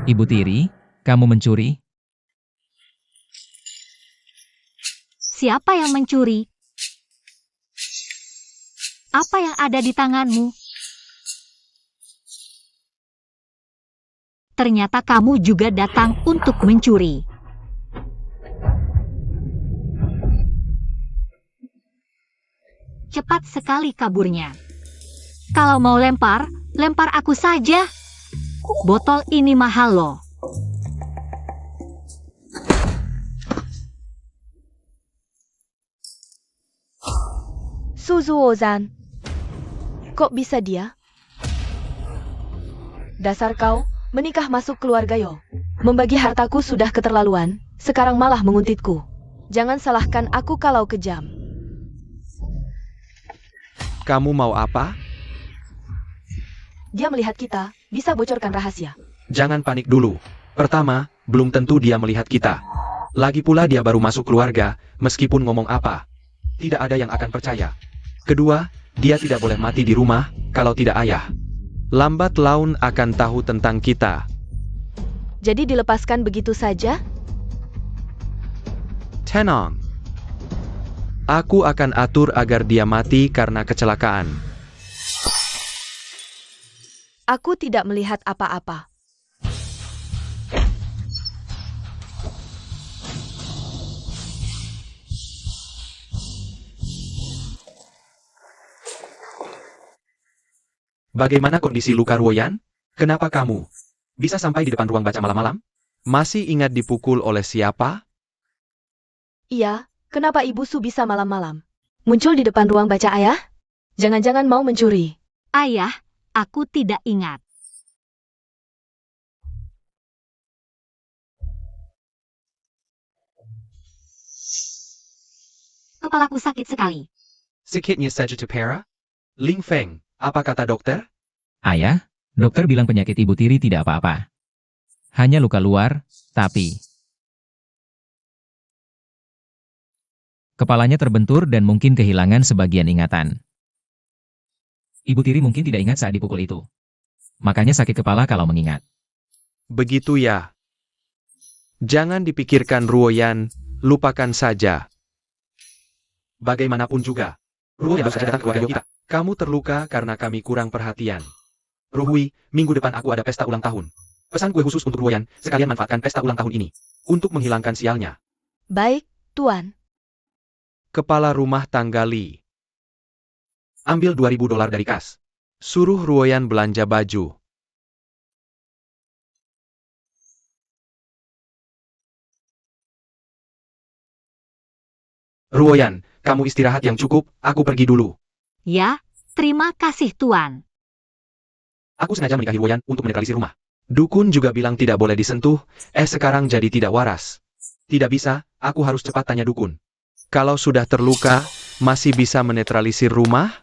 Ibu Tiri, kamu mencuri? Siapa yang mencuri? Apa yang ada di tanganmu? Ternyata kamu juga datang untuk mencuri. Cepat sekali kaburnya. Kalau mau lempar, lempar aku saja. Botol ini mahal loh. Suzuo-zan. Kok bisa dia? Dasar kau, menikah masuk keluarga Yo. Membagi hartaku sudah keterlaluan, sekarang malah menguntitku. Jangan salahkan aku kalau kejam. Kamu mau apa? Dia melihat kita, bisa bocorkan rahasia. Jangan panik dulu. Pertama, belum tentu dia melihat kita. Lagi pula dia baru masuk keluarga, meskipun ngomong apa, tidak ada yang akan percaya. Kedua, dia tidak boleh mati di rumah, kalau tidak ayah. Lambat laun akan tahu tentang kita. Jadi dilepaskan begitu saja? Tenang. Aku akan atur agar dia mati karena kecelakaan. Aku tidak melihat apa-apa. Bagaimana kondisi luka Ruoyan? Kenapa kamu bisa sampai di depan ruang baca malam-malam? Masih ingat dipukul oleh siapa? Iya, kenapa Ibu Su bisa malam-malam? Muncul di depan ruang baca ayah? Jangan-jangan mau mencuri. Ayah, aku tidak ingat. Kepalaku sakit sekali. Sakitnya saja Tupera? Ling Feng, apa kata dokter? Ayah, dokter bilang penyakit Ibu Tiri tidak apa-apa. Hanya luka luar, tapi kepalanya terbentur dan mungkin kehilangan sebagian ingatan. Ibu Tiri mungkin tidak ingat saat dipukul itu. Makanya sakit kepala kalau mengingat. Begitu ya. Jangan dipikirkan Ruoyan, lupakan saja. Bagaimanapun juga, Ruoyan baru saja datang ke keluarga kita. Kamu terluka karena kami kurang perhatian. Ruhui, minggu depan aku ada pesta ulang tahun. Pesan kue khusus untuk Ruoyan, sekalian manfaatkan pesta ulang tahun ini untuk menghilangkan sialnya. Baik, Tuan. Kepala rumah tangga Li. Ambil $2.000 dari kas. Suruh Ruoyan belanja baju. Ruoyan, kamu istirahat yang cukup, aku pergi dulu. Ya, terima kasih Tuan. Aku sengaja menikahi Ruoyan untuk menetralisir rumah. Dukun juga bilang tidak boleh disentuh, sekarang jadi tidak waras. Tidak bisa, aku harus cepat tanya dukun. Kalau sudah terluka, masih bisa menetralisir rumah?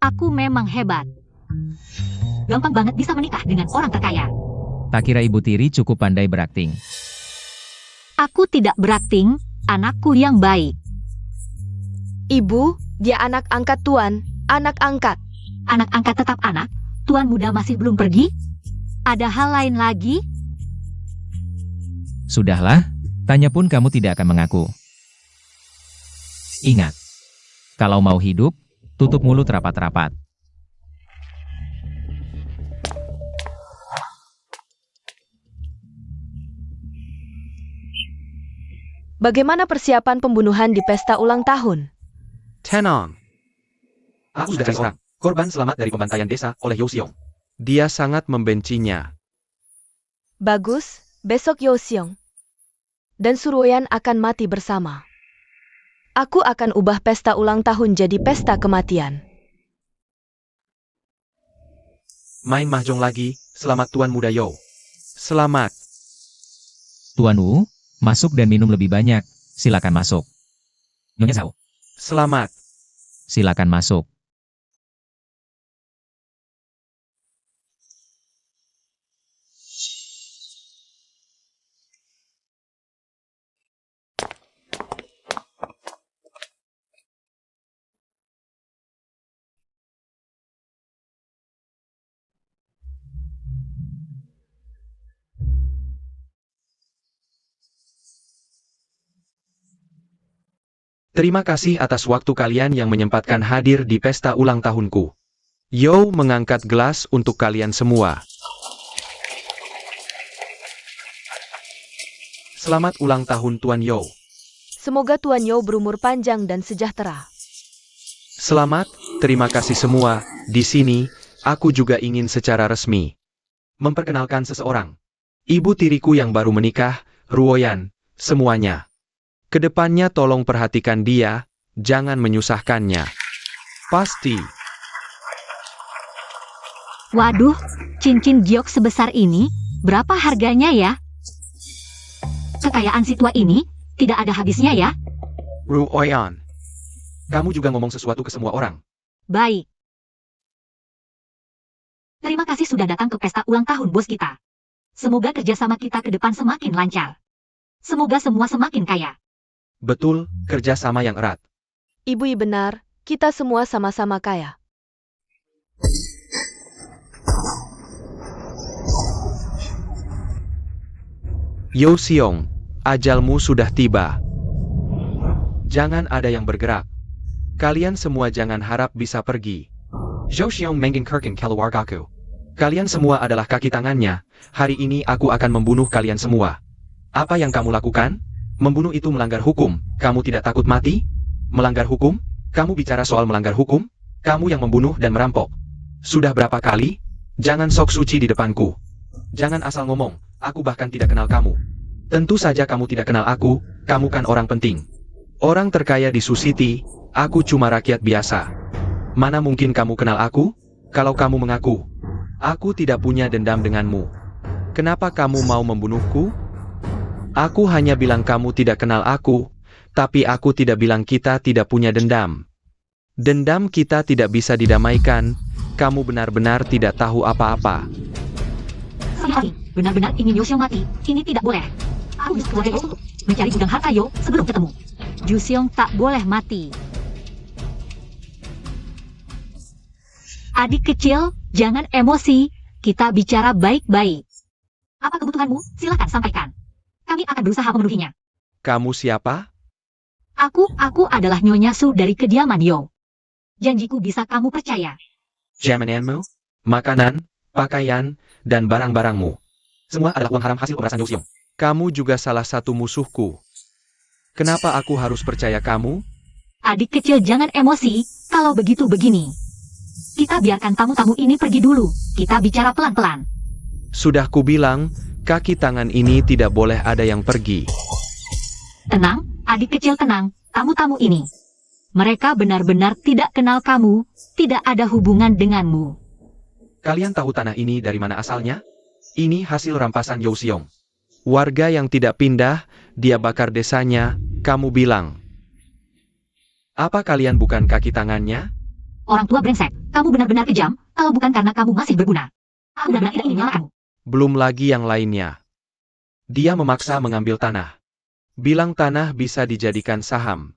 Aku memang hebat. Gampang banget bisa menikah dengan orang terkaya. Tak kira Ibu Tiri cukup pandai berakting. Aku tidak berakting, anakku yang baik. Ibu, dia anak angkat Tuan. Anak angkat. Anak angkat tetap anak, Tuan muda masih belum pergi? Ada hal lain lagi? Sudahlah, tanya pun kamu tidak akan mengaku. Ingat, kalau mau hidup, tutup mulut rapat-rapat. Bagaimana persiapan pembunuhan di pesta ulang tahun? Tenang. Aku sudah cari orang. Korban selamat dari pembantaian desa oleh Yo Xiong. Dia sangat membencinya. Bagus, besok Yo Xiong dan Suruoyan akan mati bersama. Aku akan ubah pesta ulang tahun jadi pesta kematian. Main mahjong lagi, selamat Tuan Muda Yo. Selamat. Tuan Wu, masuk dan minum lebih banyak. Silakan masuk. Nyonya Zhao, Selamat. silakan masuk. Terima kasih atas waktu kalian yang menyempatkan hadir di pesta ulang tahunku. Yo mengangkat gelas untuk kalian semua. Selamat ulang tahun Tuan Yo. Semoga Tuan Yo berumur panjang dan sejahtera. Selamat, terima kasih semua. Di sini, aku juga ingin secara resmi memperkenalkan seseorang. Ibu tiriku yang baru menikah, Ruoyan, semuanya. Kedepannya tolong perhatikan dia, jangan menyusahkannya. Pasti. Waduh, cincin giok sebesar ini, berapa harganya ya? Kekayaan si tua ini, tidak ada habisnya ya? Ruoyan. Kamu juga ngomong sesuatu ke semua orang. Baik. Terima kasih sudah datang ke pesta ulang tahun bos kita. Semoga kerjasama kita ke depan semakin lancar. Semoga semua semakin kaya. Betul, kerjasama yang erat. Ibu benar, kita semua sama-sama kaya. Yo Xiong, ajalmu sudah tiba. Jangan ada yang bergerak. Kalian semua jangan harap bisa pergi. Zhou Xiong menggingkerkan keluargaku. Kalian semua adalah kaki tangannya. Hari ini aku akan membunuh kalian semua. Apa yang kamu lakukan? Membunuh itu melanggar hukum. Kamu tidak takut mati? Melanggar hukum? Kamu bicara soal melanggar hukum? Kamu yang membunuh dan merampok. Sudah berapa kali? Jangan sok suci di depanku. Jangan asal ngomong, aku bahkan tidak kenal kamu. Tentu saja kamu tidak kenal aku, kamu kan orang penting. Orang terkaya di Sioux City, aku cuma rakyat biasa. Mana mungkin kamu kenal aku? Kalau kamu mengaku, aku tidak punya dendam denganmu. Kenapa kamu mau membunuhku? Aku hanya bilang kamu tidak kenal aku, tapi aku tidak bilang kita tidak punya dendam. Dendam kita tidak bisa didamaikan, kamu benar-benar tidak tahu apa-apa. Sekali, benar-benar ingin Yo Xiong mati, ini tidak boleh. Aku harus keluar Yo untuk mencari gudang harta Yo sebelum ketemu. Ju Xiong tak boleh mati. Adik kecil, jangan emosi, kita bicara baik-baik. Apa kebutuhanmu? Silakan sampaikan. Kami akan berusaha memenuhinya. Kamu siapa? Aku adalah Nyonya Su dari kediaman Yo. Janjiku bisa kamu percaya. Jaminanmu, makanan, pakaian, dan barang-barangmu. Semua adalah uang haram hasil pemerasan Yo Xiong. Kamu juga salah satu musuhku. Kenapa aku harus percaya kamu? Adik kecil jangan emosi, kalau begitu begini. Kita biarkan tamu-tamu ini pergi dulu, kita bicara pelan-pelan. Sudah kubilang, kaki tangan ini tidak boleh ada yang pergi. Tenang, adik kecil tenang, tamu-tamu ini. Mereka benar-benar tidak kenal kamu, tidak ada hubungan denganmu. Kalian tahu tanah ini dari mana asalnya? Ini hasil rampasan Yo Xiong. Warga yang tidak pindah, dia bakar desanya, kamu bilang. Apa kalian bukan kaki tangannya? Orang tua brengsek, kamu benar-benar kejam, kalau bukan karena kamu masih berguna. Aku benar-benar tidak ingin menyalahkanmu. Belum lagi yang lainnya. Dia memaksa mengambil tanah. Bilang tanah bisa dijadikan saham.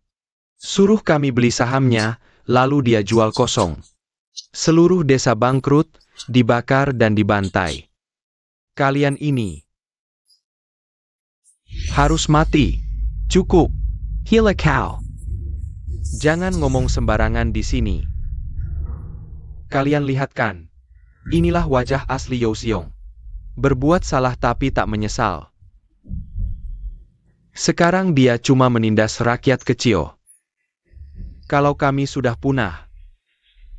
Suruh kami beli sahamnya, lalu dia jual kosong. Seluruh desa bangkrut, dibakar dan dibantai. Kalian ini harus mati. Cukup. Hila kau. Jangan ngomong sembarangan di sini. Kalian lihat kan? Inilah wajah asli Yo Xiong. Berbuat salah tapi tak menyesal. Sekarang dia cuma menindas rakyat kecil. Kalau kami sudah punah,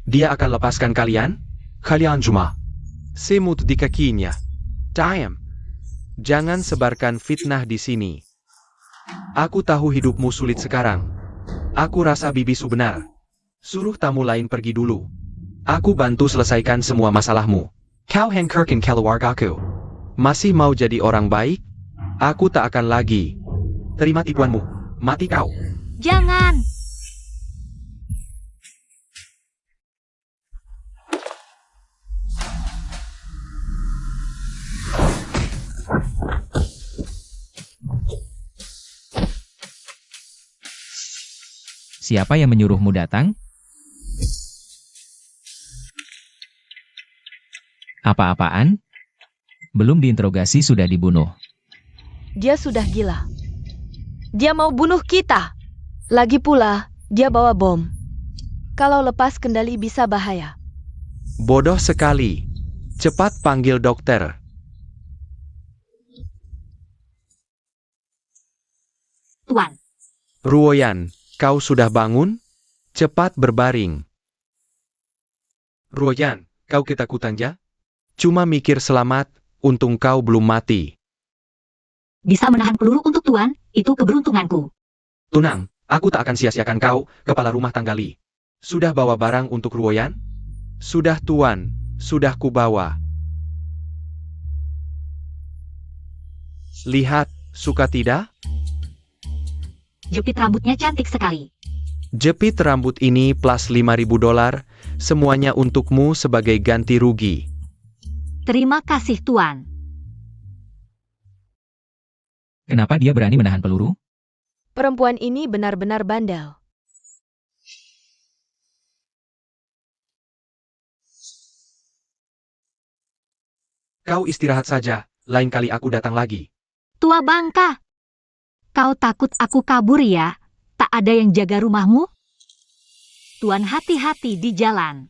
dia akan lepaskan kalian? Kalian cuma semut di kakinya. Diam. Jangan sebarkan fitnah di sini. Aku tahu hidupmu sulit sekarang. Aku rasa bibisu benar. Suruh tamu lain pergi dulu. Aku bantu selesaikan semua masalahmu. Kau hengkerkan keluargaku. Masih mau jadi orang baik? Aku tak akan lagi terima tipuanmu. Mati kau. Jangan! Siapa yang menyuruhmu datang? Apa-apaan? Belum diinterogasi sudah dibunuh. Dia sudah gila. Dia mau bunuh kita. Lagi pula, dia bawa bom. Kalau lepas kendali bisa bahaya. Bodoh sekali. Cepat panggil dokter. Tuan, Ruoyan, kau sudah bangun? Cepat berbaring. Ruoyan, kau ketakutan ya? Cuma mikir selamat, untung kau belum mati. bisa menahan peluru untuk Tuan, itu keberuntunganku. Tunang, aku tak akan sia-siakan kau, kepala rumah tangga Li. Sudah bawa barang untuk Ruoyan? Sudah Tuan, sudah kubawa. Lihat, suka tidak? Jepit rambutnya cantik sekali. Jepit rambut ini plus $5.000, semuanya untukmu sebagai ganti rugi. Terima kasih Tuan. Kenapa dia berani menahan peluru? Perempuan ini benar-benar bandel. Kau istirahat saja, lain kali aku datang lagi. Tua bangka. Kau takut aku kabur ya? Tak ada yang jaga rumahmu? Tuan hati-hati di jalan.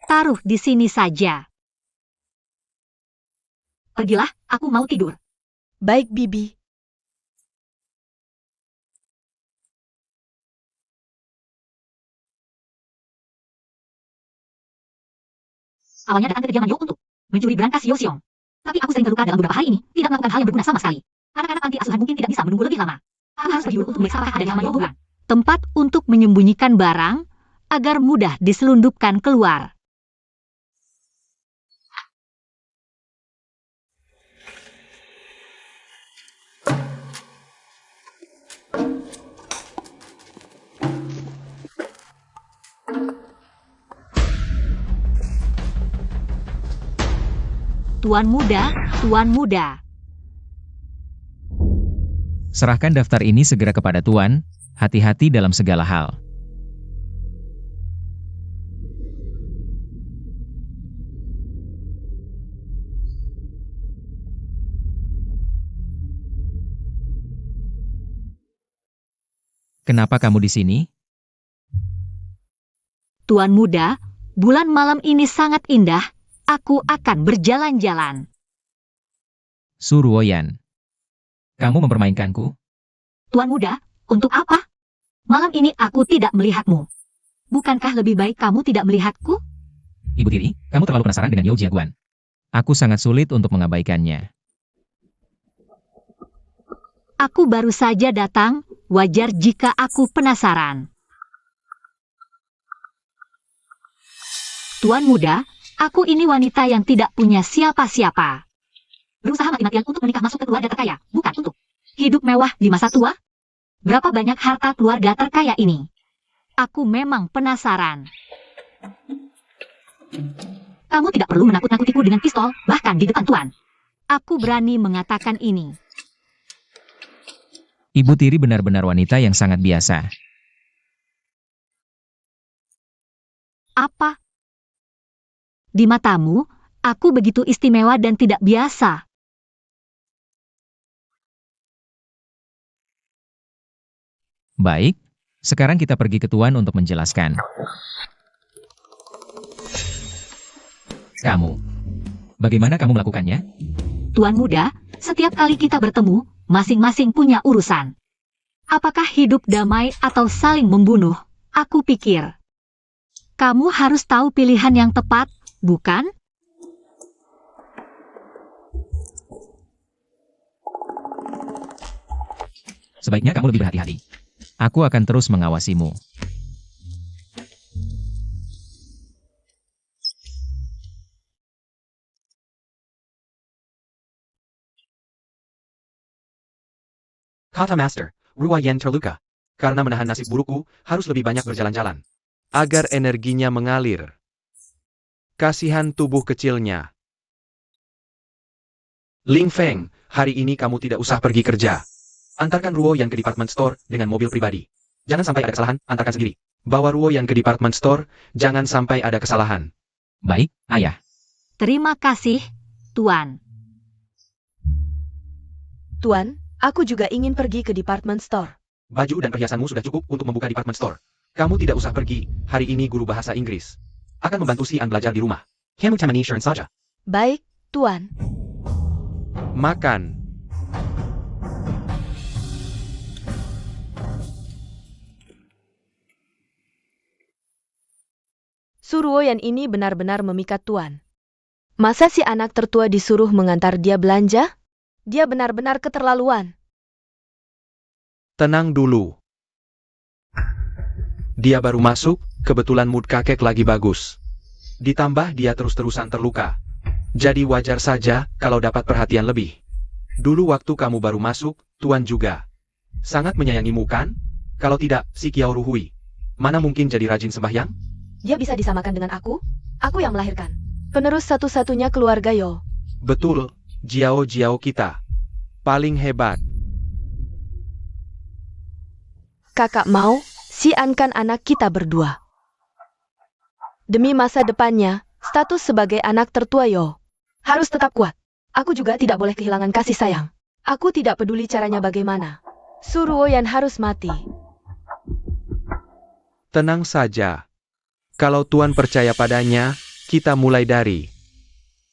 Taruh di sini saja. Pergilah, aku mau tidur. Baik, Bibi. Awalnya datang ke kediaman Yo untuk mencuri berangkas Yo Xiong. Tapi aku sering terluka dalam beberapa hari ini, tidak melakukan hal yang berguna sama sekali. Anak-anak panti asuhan mungkin tidak bisa menunggu lebih lama. Aku harus pergi dulu untuk memeriksa apakah ada nyaman Yo bukan. Tempat untuk menyembunyikan barang agar mudah diselundupkan keluar. Tuan muda, Tuan muda. Serahkan daftar ini segera kepada Tuan, hati-hati dalam segala hal. Kenapa kamu di sini? Tuan muda, bulan malam ini sangat indah. Aku akan berjalan-jalan. Su Ruoyan. Kamu mempermainkanku? Tuan muda, untuk apa? Malam ini aku tidak melihatmu. Bukankah lebih baik kamu tidak melihatku? Ibu tiri, kamu terlalu penasaran dengan Yo Jiaguan. Aku sangat sulit untuk mengabaikannya. Aku baru saja datang, wajar jika aku penasaran. Tuan muda, aku ini wanita yang tidak punya siapa-siapa. Berusaha mati-matian untuk menikah masuk ke keluarga terkaya, bukan untuk hidup mewah di masa tua. Berapa banyak harta keluarga terkaya ini? Aku memang penasaran. Kamu tidak perlu menakut-nakutiku dengan pistol, bahkan di depan Tuan. Aku berani mengatakan ini. Ibu tiri benar-benar wanita yang sangat biasa. Apa? Di matamu, aku begitu istimewa dan tidak biasa. Baik, sekarang kita pergi ke Tuan untuk menjelaskan. Kamu. Bagaimana kamu melakukannya? Tuan muda, setiap kali kita bertemu, masing-masing punya urusan. Apakah hidup damai atau saling membunuh? Aku pikir. Kamu harus tahu pilihan yang tepat, bukan? Sebaiknya kamu lebih berhati-hati. Aku akan terus mengawasimu. Kata Master, Ruoyan terluka. Karena menahan nasib burukku, harus lebih banyak berjalan-jalan. Agar energinya mengalir. Kasihan tubuh kecilnya. Ling Feng, hari ini kamu tidak usah pergi kerja. Antarkan Ruoyan ke department store dengan mobil pribadi. Jangan sampai ada kesalahan, antarkan sendiri. Bawa Ruoyan ke department store, jangan sampai ada kesalahan. Baik, ayah. Terima kasih, Tuan. Tuan, aku juga ingin pergi ke department store. Baju dan perhiasanmu sudah cukup untuk membuka department store. Kamu tidak usah pergi, hari ini guru bahasa Inggris akan membantu si An belajar di rumah. Kamu temani Sharon saja. Baik, Tuan. Makan. Suruoyan ini benar-benar memikat Tuan. Masa si anak tertua disuruh mengantar dia belanja? Dia benar-benar keterlaluan. Tenang dulu. Dia baru masuk, kebetulan mood kakek lagi bagus. Ditambah dia terus-terusan terluka. Jadi wajar saja kalau dapat perhatian lebih. Dulu waktu kamu baru masuk, Tuan juga sangat menyayangimu kan? Kalau tidak, si Kiao Ruhui mana mungkin jadi rajin sembahyang? Dia bisa disamakan dengan aku? Aku yang melahirkan. Penerus satu-satunya keluarga Yo. Betul, Jiao kita paling hebat. Kakak mau, si An kan anak kita berdua. Demi masa depannya, status sebagai anak tertua Yo harus tetap kuat. Aku juga tidak boleh kehilangan kasih sayang. Aku tidak peduli caranya bagaimana. Suruoyan harus mati. Tenang saja. Kalau Tuan percaya padanya, kita mulai dari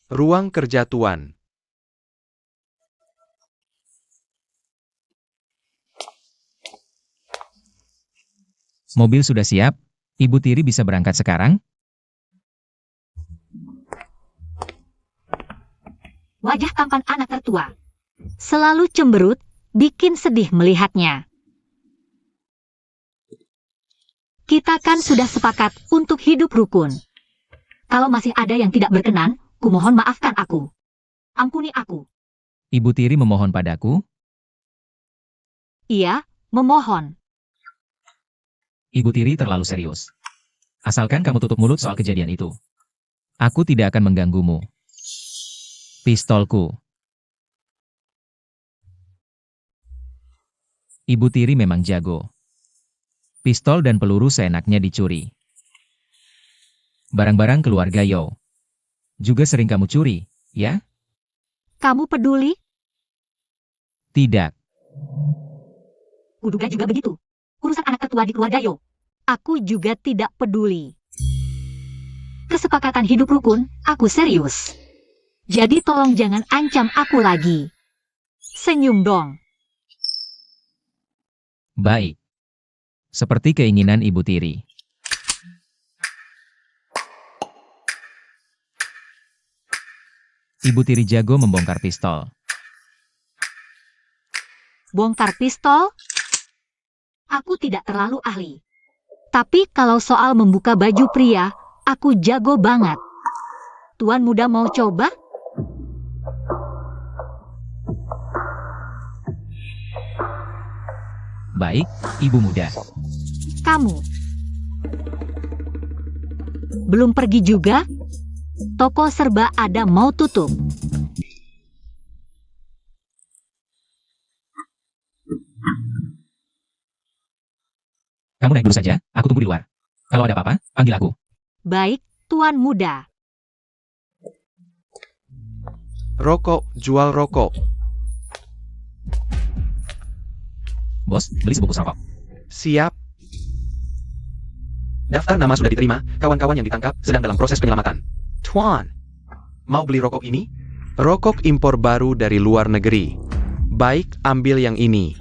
ruang kerja Tuan. Mobil sudah siap, Ibu Tiri bisa berangkat sekarang? Wajah tampan anak tertua selalu cemberut, bikin sedih melihatnya. Kita kan sudah sepakat untuk hidup rukun. Kalau masih ada yang tidak berkenan, kumohon maafkan aku. Ampuni aku. Ibu Tiri memohon padaku? Iya, memohon. Ibu Tiri terlalu serius. Asalkan kamu tutup mulut soal kejadian itu. Aku tidak akan mengganggumu. Pistolku. Ibu Tiri memang jago. Pistol dan peluru seenaknya dicuri. Barang-barang keluarga Yo juga sering kamu curi, ya? Kamu peduli? Tidak. Kuduga juga begitu. Urusan anak tertua di keluarga Yo. Aku juga tidak peduli. Kesepakatan hidup rukun, aku serius. Jadi tolong jangan ancam aku lagi. Senyum dong. Baik. Seperti keinginan Ibu Tiri. Ibu Tiri jago membongkar pistol. Bongkar pistol? Aku tidak terlalu ahli. Tapi kalau soal membuka baju pria, aku jago banget. Tuan muda mau coba? Baik, Ibu muda. Kamu belum pergi juga? Toko serba ada mau tutup. Kamu naik dulu saja, aku tunggu di luar. Kalau ada apa-apa, panggil aku. Baik, Tuan muda. Rokok, jual rokok. Bos, beli sebungkus rokok. Siap. Daftar nama sudah diterima, kawan-kawan yang ditangkap sedang dalam proses penyelamatan. Tuan, mau beli rokok ini? Rokok impor baru dari luar negeri. Baik, ambil yang ini.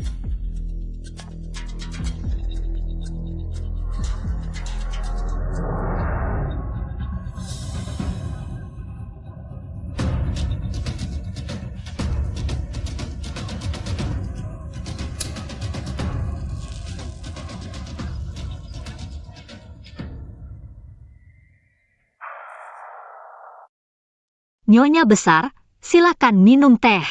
Nyonya besar, silakan minum teh.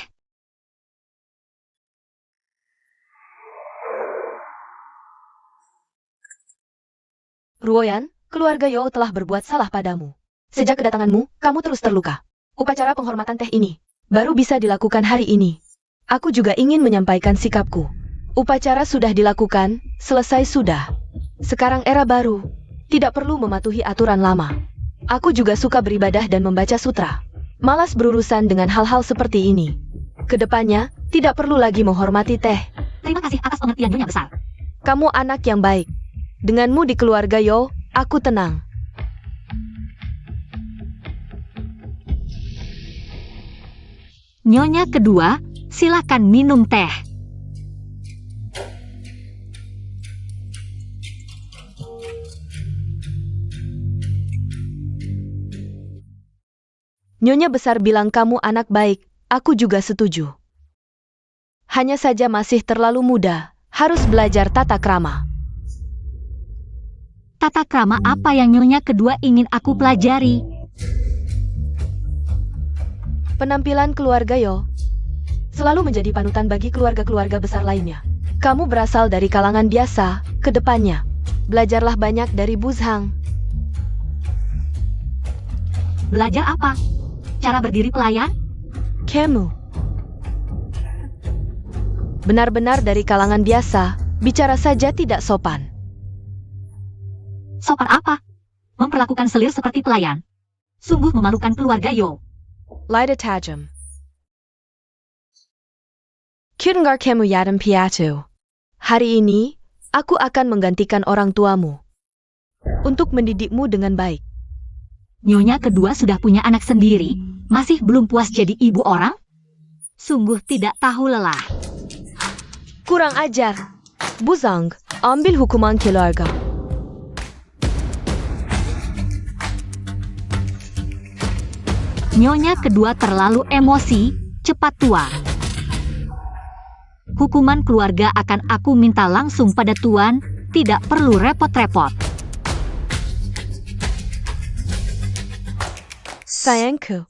Ruoyan, keluarga Yo telah berbuat salah padamu. Sejak kedatanganmu, kamu terus terluka. Upacara penghormatan teh ini baru bisa dilakukan hari ini. Aku juga ingin menyampaikan sikapku. Upacara sudah dilakukan, selesai sudah. Sekarang era baru, tidak perlu mematuhi aturan lama. Aku juga suka beribadah dan membaca sutra. Malas berurusan dengan hal-hal seperti ini. Kedepannya, tidak perlu lagi menghormati Teh. Terima kasih atas pengertian Nyonya Besar. Kamu anak yang baik. Denganmu di keluarga Yo, aku tenang. Nyonya kedua, silakan minum teh. Nyonya Besar bilang kamu anak baik, aku juga setuju. Hanya saja masih terlalu muda, harus belajar tata krama. Tata krama apa yang Nyonya kedua ingin aku pelajari? Penampilan keluarga Yo selalu menjadi panutan bagi keluarga-keluarga besar lainnya. Kamu berasal dari kalangan biasa, kedepannya. Belajarlah banyak dari Buzhang. Belajar apa? Cara berdiri pelayan? Kamu benar-benar dari kalangan biasa, bicara saja tidak sopan. Sopan apa? Memperlakukan selir seperti pelayan. Sungguh memalukan keluarga Yo. Lida tajam. Kudengar kamu yadam piatu. Hari ini, aku akan menggantikan orang tuamu untuk mendidikmu dengan baik. Nyonya kedua sudah punya anak sendiri, masih belum puas jadi ibu orang? Sungguh tidak tahu lelah. Kurang ajar. Buzhang, ambil hukuman keluarga. Nyonya kedua terlalu emosi, cepat tua. Hukuman keluarga akan aku minta langsung pada Tuan, tidak perlu repot-repot. Sayangku.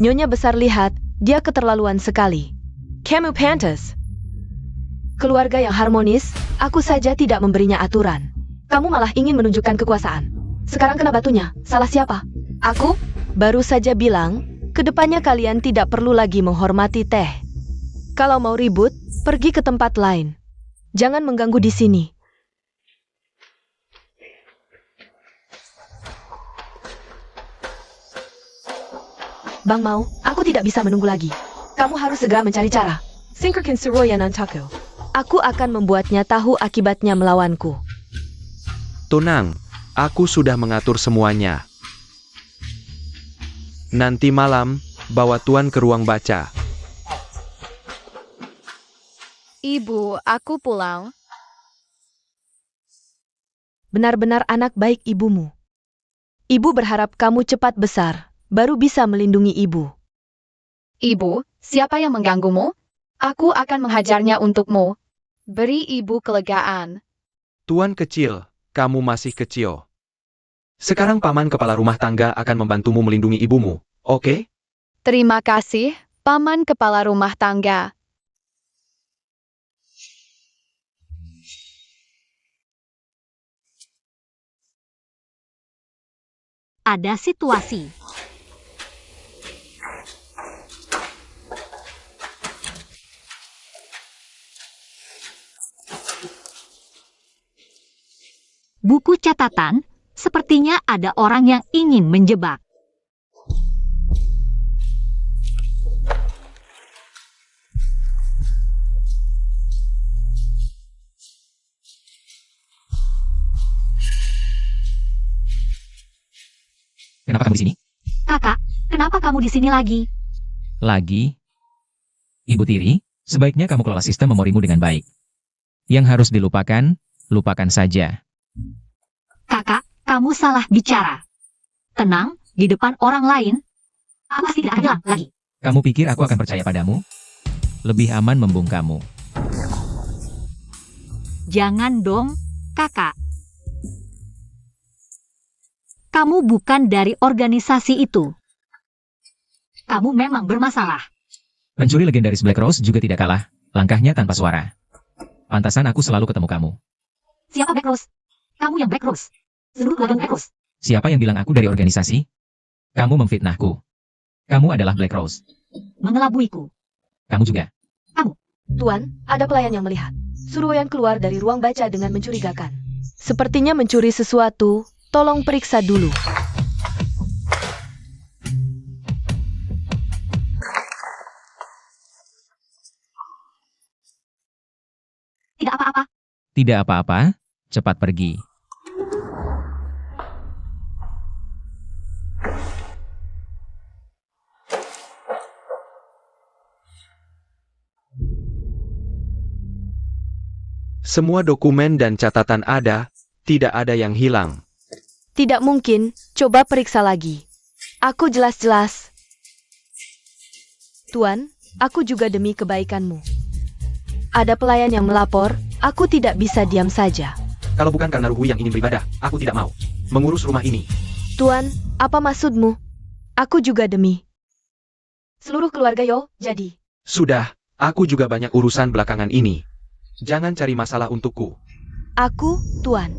Nyonya Besar lihat, dia keterlaluan sekali. Kamu pantas. Keluarga yang harmonis, aku saja tidak memberinya aturan. Kamu malah ingin menunjukkan kekuasaan. Sekarang kena batunya, salah siapa? Aku? Baru saja bilang, kedepannya kalian tidak perlu lagi menghormati Teh. Kalau mau ribut, pergi ke tempat lain. Jangan mengganggu di sini. Bang Mau, aku tidak bisa menunggu lagi. Kamu harus segera mencari cara. Singkirkan Suroyan Antaku. Aku akan membuatnya tahu akibatnya melawanku. Tenang, aku sudah mengatur semuanya. Nanti malam, bawa Tuan ke ruang baca. Ibu, aku pulang. Benar-benar anak baik ibumu. Ibu berharap kamu cepat besar, baru bisa melindungi ibu. Ibu, siapa yang mengganggumu? Aku akan menghajarnya untukmu. Beri ibu kelegaan. Tuan kecil, kamu masih kecil. Sekarang paman kepala rumah tangga akan membantumu melindungi ibumu, oke? Terima kasih, Paman Kepala Rumah Tangga. Ada situasi. Buku catatan, sepertinya ada orang yang ingin menjebak. Kenapa kamu di sini? Kakak, kenapa kamu di sini lagi? Lagi? Ibu Tiri, sebaiknya kamu kelola sistem memorimu dengan baik. Yang harus dilupakan, lupakan saja. Kakak, kamu salah bicara. Tenang, di depan orang lain. Awas tidak ada lagi. Kamu pikir aku akan percaya padamu? Lebih aman membungkamu. Jangan dong, kakak. Kamu bukan dari organisasi itu. Kamu memang bermasalah. Pencuri legendaris Black Rose juga tidak kalah, langkahnya tanpa suara. Pantasan aku selalu ketemu kamu. Siapa Black Rose? Kamu yang Black Rose. Seluruh keluarga Black Rose. Siapa yang bilang aku dari organisasi? Kamu memfitnahku. Kamu adalah Black Rose. Mengelabuiku. Kamu juga. Tuan, ada pelayan yang melihat. Suruhan keluar dari ruang baca dengan mencurigakan. Sepertinya mencuri sesuatu, tolong periksa dulu. Tidak apa-apa. Tidak apa-apa, cepat pergi. Semua dokumen dan catatan ada, tidak ada yang hilang. Tidak mungkin, coba periksa lagi. Aku jelas-jelas. Tuan, aku juga demi kebaikanmu. Ada pelayan yang melapor, aku tidak bisa diam saja. Kalau bukan karena Ruhu yang ingin beribadah, aku tidak mau mengurus rumah ini. Tuan, apa maksudmu? Aku juga demi seluruh keluarga Yo, jadi. Sudah, aku juga banyak urusan belakangan ini. Jangan cari masalah untukku. Aku, Tuan.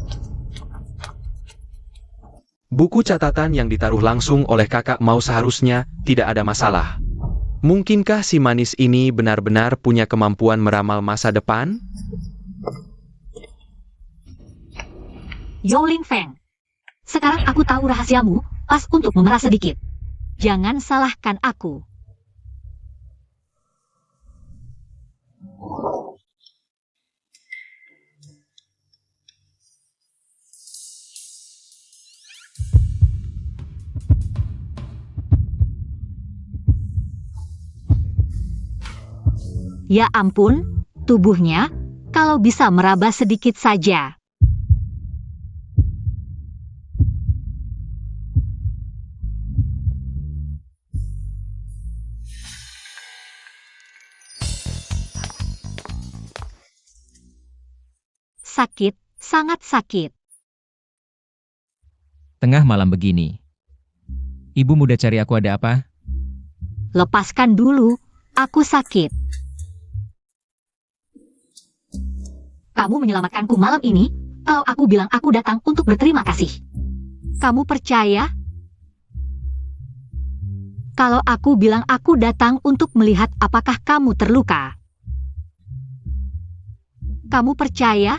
Buku catatan yang ditaruh langsung oleh kakak mau seharusnya tidak ada masalah. Mungkinkah si manis ini benar-benar punya kemampuan meramal masa depan? Yo Ling Feng. Sekarang aku tahu rahasiamu, pas untuk memerah sedikit. Jangan salahkan aku. Ya ampun, tubuhnya, kalau bisa meraba sedikit saja. Sakit, sangat sakit. Tengah malam begini. Ibu muda cari aku ada apa? Lepaskan dulu, aku sakit. Kamu menyelamatkanku malam ini, kalau aku bilang aku datang untuk berterima kasih. Kamu percaya? Kalau aku bilang aku datang untuk melihat apakah kamu terluka. Kamu percaya?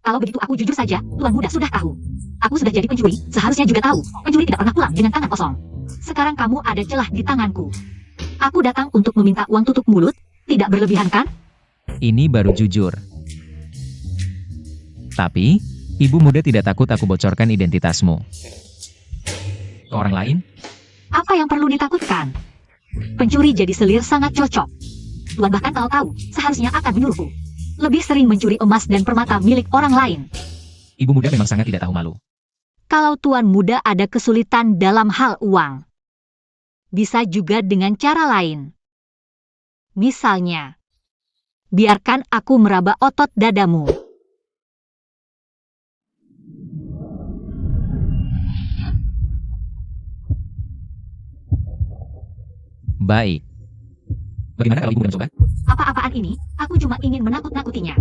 Kalau begitu aku jujur saja, Tuan Muda sudah tahu. Aku sudah jadi pencuri, seharusnya juga tahu. Pencuri tidak pernah pulang dengan tangan kosong. Sekarang kamu ada celah di tanganku. Aku datang untuk meminta uang tutup mulut, tidak berlebihan kan? Ini baru jujur. Tapi, ibu muda tidak takut aku bocorkan identitasmu. Ke orang lain? Apa yang perlu ditakutkan? Pencuri jadi selir sangat cocok. Tuan bahkan kalau tahu, seharusnya akan menyuruhku. Lebih sering mencuri emas dan permata milik orang lain. Ibu muda memang sangat tidak tahu malu. Kalau Tuan Muda ada kesulitan dalam hal uang, bisa juga dengan cara lain. Misalnya, biarkan aku meraba otot dadamu. Baik. Bagaimana kalau ibu muda mencoba? Apa-apaan ini, aku cuma ingin menakut-nakutinya.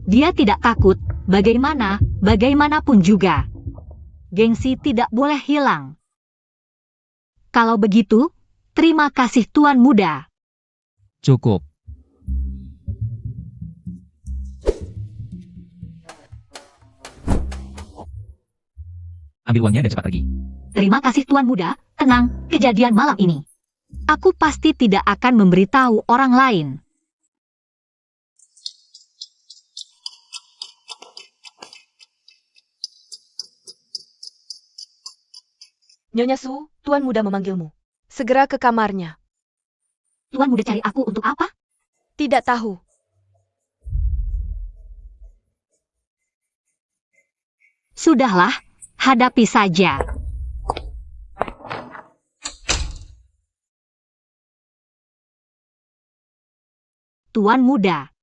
Dia tidak takut, bagaimanapun juga. Gengsi tidak boleh hilang. Kalau begitu, terima kasih Tuan Muda. Cukup. Ambil uangnya dan cepat pergi. Terima kasih Tuan Muda, tenang, kejadian malam ini. Aku pasti tidak akan memberitahu orang lain. Nyonya Su, Tuan Muda memanggilmu. Segera ke kamarnya. Tuan Muda cari aku untuk apa? Tidak tahu. Sudahlah, hadapi saja. Tuan Muda.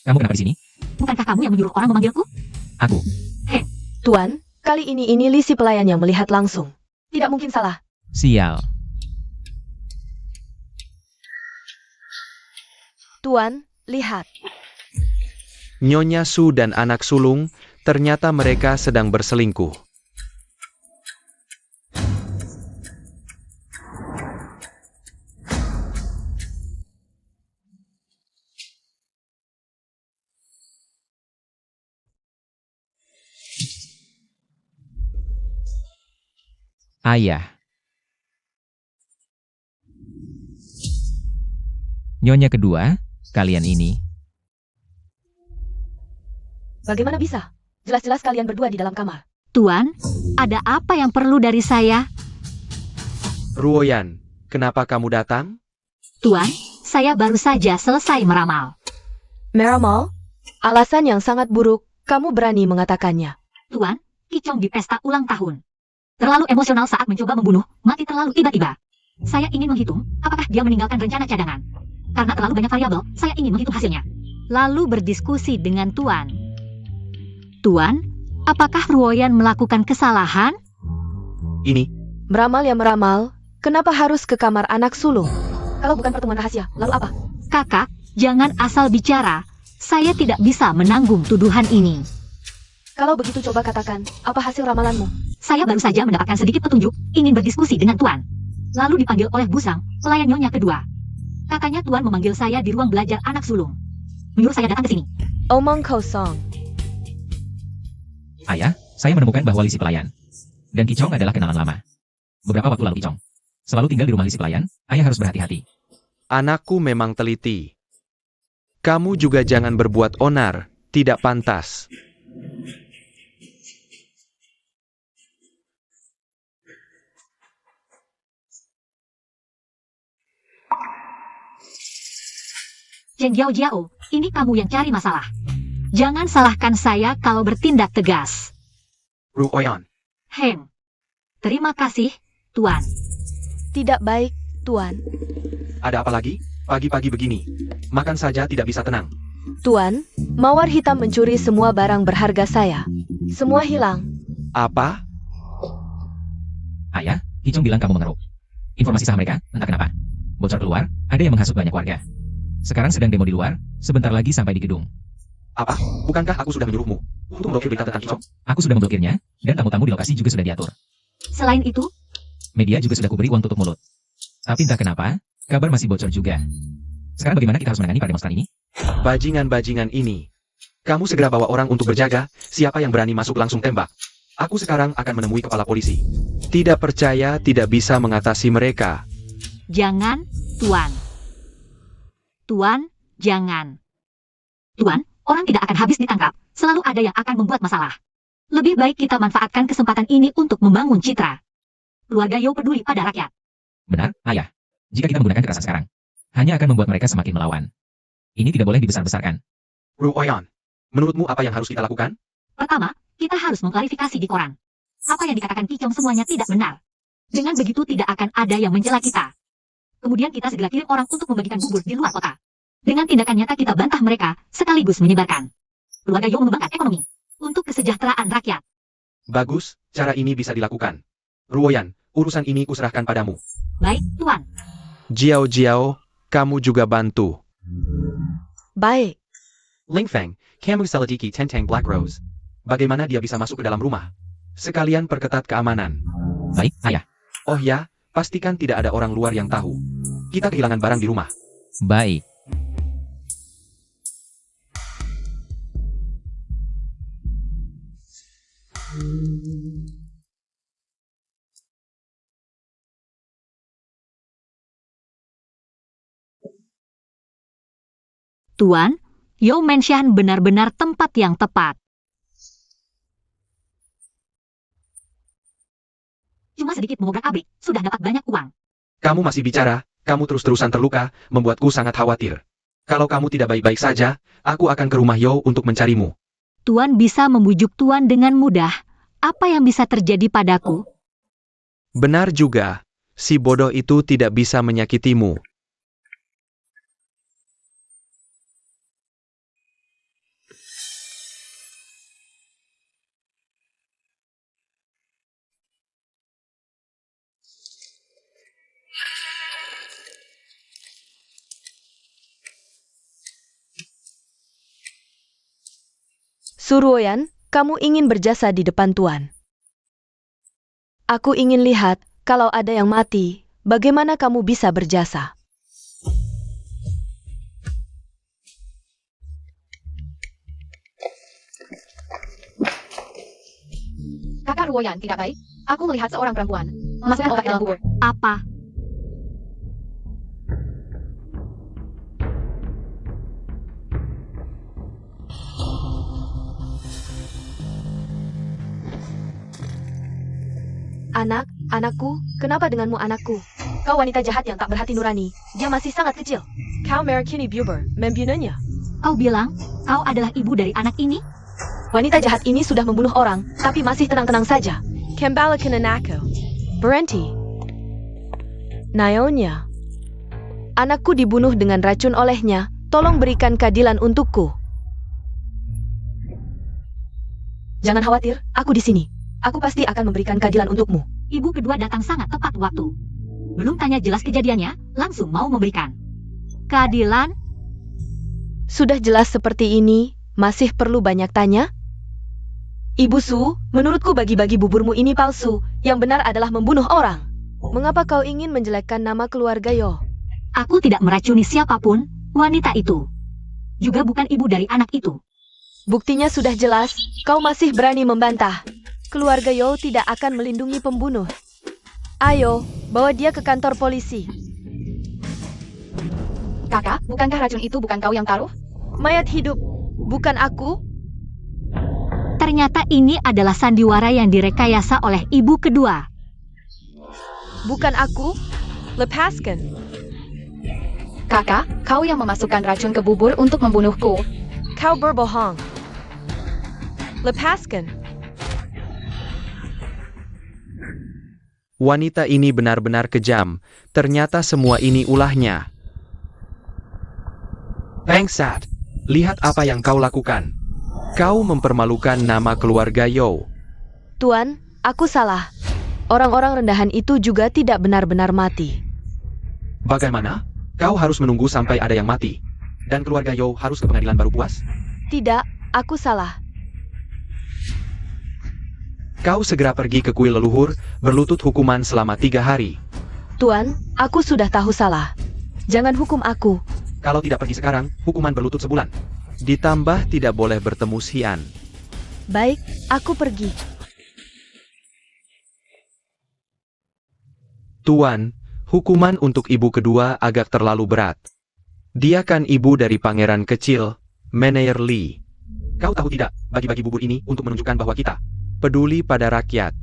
Kamu kenapa di sini? Bukankah kamu yang menyuruh orang memanggilku? Aku. Tuan, kali ini Li si pelayan yang melihat langsung. Tidak mungkin salah. Sial. Tuan, lihat. Nyonya Su dan anak sulung Ternyata mereka sedang berselingkuh. Ayah. Nyonya kedua, kalian ini. Bagaimana bisa? Jelas-jelas kalian berdua di dalam kamar. Tuan, ada apa yang perlu dari saya? Ruoyan, kenapa kamu datang? Tuan, saya baru saja selesai meramal. Meramal? Alasan yang sangat buruk, kamu berani mengatakannya. Tuan, Kicong di pesta ulang tahun. Terlalu emosional saat mencoba membunuh, mati terlalu tiba-tiba. Saya ingin menghitung, apakah dia meninggalkan rencana cadangan. Karena terlalu banyak variabel, saya ingin menghitung hasilnya. Lalu berdiskusi dengan Tuan. Tuan, apakah Ruoyan melakukan kesalahan? Ini, Meramal ya meramal, kenapa harus ke kamar anak sulung? Kalau bukan pertemuan rahasia, lalu apa? Kakak, jangan asal bicara. Saya tidak bisa menanggung tuduhan ini. Kalau begitu coba katakan, apa hasil ramalanmu? Saya baru saja mendapatkan sedikit petunjuk, ingin berdiskusi dengan Tuan. Lalu dipanggil oleh Busang, pelayan Nyonya kedua. Katanya Tuan memanggil saya di ruang belajar anak sulung. Menyuruh saya datang ke sini. Omong kosong. Ayah, saya menemukan bahwa Li si pelayan dan Kicong adalah kenalan lama. Beberapa waktu lalu Kicong selalu tinggal di rumah Li si pelayan. Ayah harus berhati-hati. anakku memang teliti. Kamu juga jangan berbuat onar, tidak pantas. Zheng Jiao Jiao, ini kamu yang cari masalah. Jangan salahkan saya kalau bertindak tegas. Ruoyan, Heng. Terima kasih, Tuan. Tidak baik, Tuan. ada apa lagi? Pagi-pagi begini. Makan saja tidak bisa tenang. Tuan, Mawar Hitam mencuri semua barang berharga saya. Semua hilang. Apa? Ayah, Kicong bilang kamu mengeruk informasi saham mereka, entah kenapa. Bocor keluar, ada yang menghasut banyak warga. Sekarang sedang demo di luar, sebentar lagi sampai di gedung. Apa? Bukankah aku sudah menyuruhmu untuk memblokir berita tentang Kicong? Aku sudah memblokirnya, dan tamu-tamu di lokasi juga sudah diatur. Selain itu, Media juga sudah kuberi uang tutup mulut. Tapi entah kenapa, kabar masih bocor juga. Sekarang bagaimana kita harus menangani para demonstran ini? Bajingan-bajingan ini. Kamu segera bawa orang untuk berjaga, siapa yang berani masuk langsung tembak. Aku sekarang akan menemui kepala polisi. Tidak percaya tidak bisa mengatasi mereka. jangan, Tuan. Tuan, jangan. Tuan, orang tidak akan habis ditangkap. Selalu ada yang akan membuat masalah. Lebih baik kita manfaatkan kesempatan ini untuk membangun citra. Keluarga Yo peduli pada rakyat. Benar, Ayah. Jika kita menggunakan kekerasan sekarang, hanya akan membuat mereka semakin melawan. Ini tidak boleh dibesar-besarkan. Ruoyan, menurutmu apa yang harus kita lakukan? Pertama, kita harus mengklarifikasi di koran. Apa yang dikatakan Kicong semuanya tidak benar. Dengan begitu tidak akan ada yang mencela kita. Kemudian kita segera kirim orang untuk membagikan bubur di luar kota. Dengan tindakan nyata kita bantah mereka, sekaligus menyebarkan. Keluarga Yo mengembangkan ekonomi. Untuk kesejahteraan rakyat. Bagus, cara ini bisa dilakukan. Ruoyan, urusan ini kuserahkan padamu. Baik, Tuan. Jiao Jiao, kamu juga bantu. Baik. Ling Feng, kamu selidiki tentang Black Rose. Bagaimana dia bisa masuk ke dalam rumah? Sekalian perketat keamanan. Baik, Ayah. Oh ya, pastikan tidak ada orang luar yang tahu. Kita kehilangan barang di rumah. Baik. Tuan, Yo Menshan benar-benar tempat yang tepat. Cuma sedikit mengobrak-abrik, sudah dapat banyak uang. Kamu masih bicara, kamu terus-terusan terluka, membuatku sangat khawatir. Kalau kamu tidak baik-baik saja, aku akan ke rumah Yo untuk mencarimu. Tuan bisa membujuk Tuan dengan mudah. Apa yang bisa terjadi padaku? Benar juga, si bodoh itu tidak bisa menyakitimu. Suruoyan, Kamu ingin berjasa di depan Tuan. Aku ingin lihat, kalau ada yang mati, bagaimana kamu bisa berjasa? Kakak Ruoyan tidak baik. Aku melihat seorang perempuan memasukkan obat ke dalam bubur. Apa? Anakku, kenapa denganmu anakku? Kau wanita jahat yang tak berhati nurani. Dia masih sangat kecil. Kau merakini Buber, membunuhnya. Kau bilang kau adalah ibu dari anak ini? Wanita jahat ini sudah membunuh orang, tapi masih tenang-tenang saja. Kembalikan anakku. Berhenti. Naonya. Anakku dibunuh dengan racun olehnya. Tolong berikan keadilan untukku. Jangan khawatir, aku di sini. Aku pasti akan memberikan keadilan untukmu. Ibu kedua datang sangat tepat waktu. Belum tanya jelas kejadiannya, langsung mau memberikan keadilan. Sudah jelas seperti ini, masih perlu banyak tanya? Ibu Su, menurutku bagi-bagi buburmu ini palsu. Yang benar adalah membunuh orang. Mengapa kau ingin menjelekkan nama keluarga Yo? Aku tidak meracuni siapapun, wanita itu. Juga bukan ibu dari anak itu. Buktinya sudah jelas, kau masih berani membantah. Keluarga Yo tidak akan melindungi pembunuh. Ayo, bawa dia ke kantor polisi. Kakak, bukankah racun itu bukan kau yang taruh? Mayat hidup, bukan aku. Ternyata ini adalah sandiwara yang direkayasa oleh ibu kedua. Bukan aku. Lepaskan. Kakak, kau yang memasukkan racun ke bubur untuk membunuhku. Kau berbohong. Lepaskan. Wanita ini benar-benar kejam. Ternyata semua ini ulahnya. Bangsat, lihat apa yang kau lakukan. Kau mempermalukan nama keluarga Yo. Tuan, aku salah. Orang-orang rendahan itu juga tidak benar-benar mati. Bagaimana? Kau harus menunggu sampai ada yang mati. Dan keluarga Yo harus ke pengadilan baru puas? Tidak, aku salah. Kau segera pergi ke kuil leluhur, berlutut hukuman selama 3 hari. Tuan, aku sudah tahu salah. Jangan hukum aku. Kalau tidak pergi sekarang, hukuman berlutut sebulan. Ditambah tidak boleh bertemu Xian. Baik, aku pergi. Tuan, hukuman untuk ibu kedua agak terlalu berat. Dia kan ibu dari pangeran kecil, Meneer Li. Kau tahu tidak, bagi-bagi bubur ini untuk menunjukkan bahwa kita peduli pada rakyat.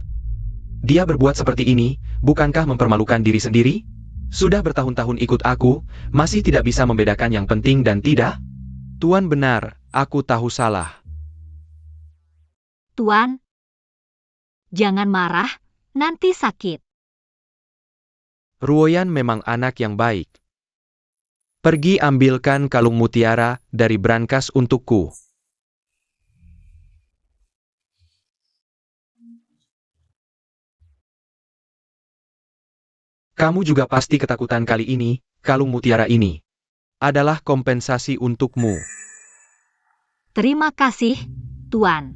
Dia berbuat seperti ini, bukankah mempermalukan diri sendiri? Sudah bertahun-tahun ikut aku, masih tidak bisa membedakan yang penting dan tidak? Tuan benar, aku tahu salah. Tuan, jangan marah, nanti sakit. Ruoyan memang anak yang baik. Pergi ambilkan kalung mutiara dari brankas untukku. Kamu juga pasti ketakutan kali ini, kalung mutiara ini adalah kompensasi untukmu. Terima kasih, Tuan.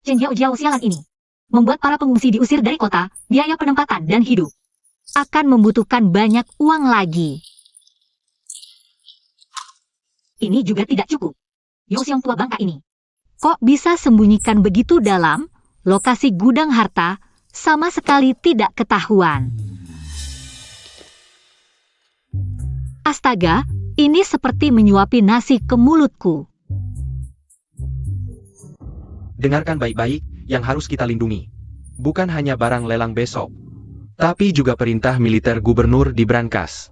Chen Jiao sialan ini membuat para pengungsi diusir dari kota, biaya penempatan dan hidup. Akan membutuhkan banyak uang lagi. Ini juga tidak cukup. Yo Xiong tua bangka ini. Kok bisa sembunyikan begitu dalam? Lokasi gudang harta sama sekali tidak ketahuan. Astaga, ini seperti menyuapi nasi ke mulutku. Dengarkan baik-baik, yang harus kita lindungi. Bukan hanya barang lelang besok, tapi juga perintah militer gubernur di brankas.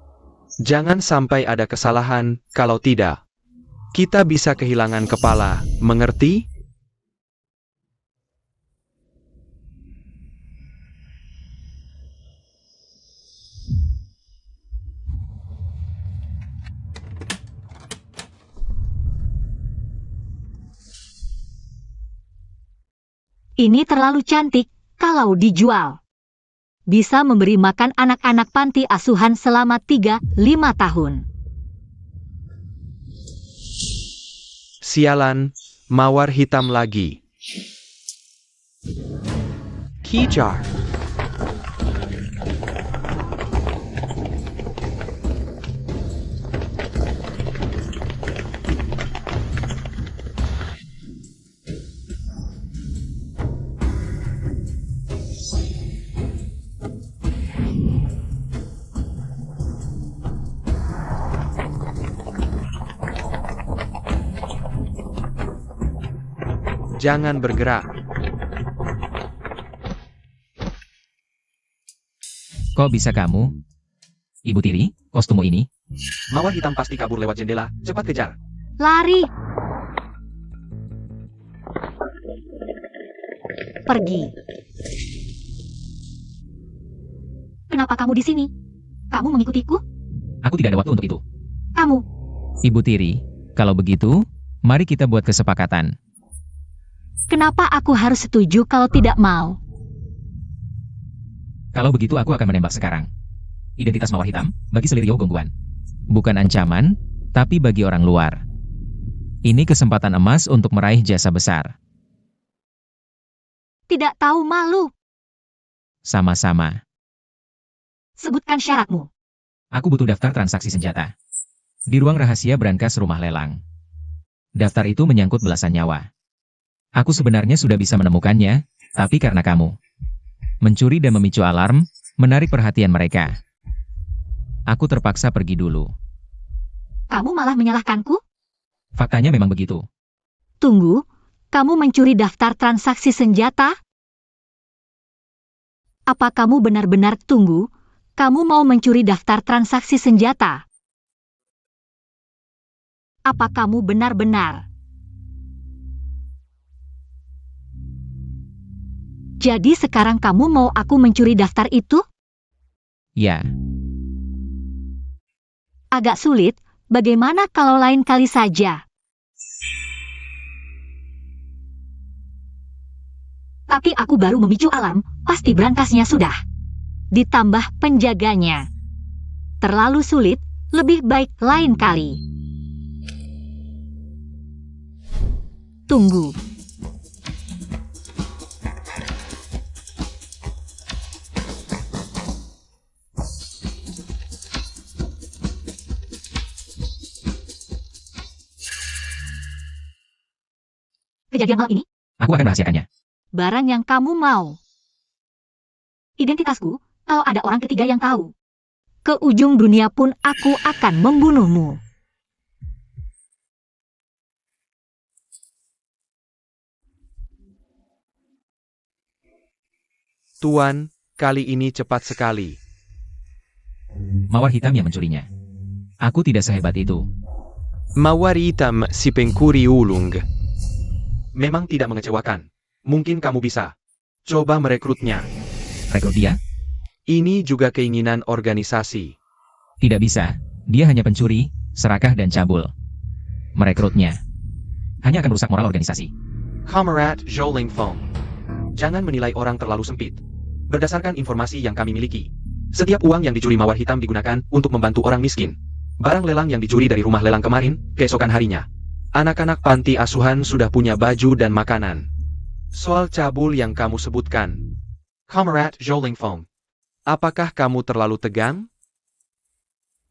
Jangan sampai ada kesalahan, kalau tidak, kita bisa kehilangan kepala, mengerti? Ini terlalu cantik kalau dijual. bisa memberi makan anak-anak panti asuhan selama 3-5 tahun. Sialan, mawar hitam lagi. Kejar. Jangan bergerak. Kok bisa kamu? Ibu tiri, kostummu ini? Mawar hitam pasti kabur lewat jendela. Cepat kejar. Lari! Pergi. Kenapa kamu di sini? Kamu mengikutiku? Aku tidak ada waktu untuk itu. Kamu. Ibu tiri, kalau begitu, mari kita buat kesepakatan. Kenapa aku harus setuju kalau tidak mau? Kalau begitu aku akan menembak sekarang. Identitas mawar hitam, bagi Selirio gangguan. Bukan ancaman, tapi bagi orang luar. Ini kesempatan emas untuk meraih jasa besar. Tidak tahu malu. Sama-sama. Sebutkan syaratmu. Aku butuh daftar transaksi senjata. Di ruang rahasia brankas rumah lelang. Daftar itu menyangkut belasan nyawa. Aku sebenarnya sudah bisa menemukannya, tapi karena kamu mencuri dan memicu alarm, menarik perhatian mereka. Aku terpaksa pergi dulu. Kamu malah menyalahkanku? Faktanya memang begitu. Tunggu, kamu mencuri daftar transaksi senjata? Apa kamu benar-benar tunggu? Kamu mau mencuri daftar transaksi senjata? Apa kamu benar-benar? Jadi sekarang kamu mau aku mencuri daftar itu? Ya, Agak sulit, bagaimana kalau lain kali saja? Tapi aku baru memicu alarm, pasti brankasnya sudah. Ditambah penjaganya. Terlalu sulit, lebih baik lain kali. Tunggu. Kejadian malam ini, aku akan merahasiakannya. barang yang kamu mau. Identitasku, kalau ada orang ketiga yang tahu. Ke ujung dunia pun aku akan membunuhmu. Tuan, kali ini cepat sekali. Mawar hitam yang mencurinya. Aku tidak sehebat itu. Mawar hitam si pengkuri ulung. Memang tidak mengecewakan. Mungkin kamu bisa. Coba merekrutnya. Rekrut dia? Ini juga keinginan organisasi. Tidak bisa. Dia hanya pencuri, serakah dan cabul. Merekrutnya hanya akan merusak moral organisasi. Comrade Zhou Feng. Jangan menilai orang terlalu sempit. Berdasarkan informasi yang kami miliki, setiap uang yang dicuri mawar hitam digunakan untuk membantu orang miskin. Barang lelang yang dicuri dari rumah lelang kemarin, keesokan harinya, anak-anak panti asuhan sudah punya baju dan makanan. Soal cabul yang kamu sebutkan, Comrade Zhou Feng, apakah kamu terlalu tegang?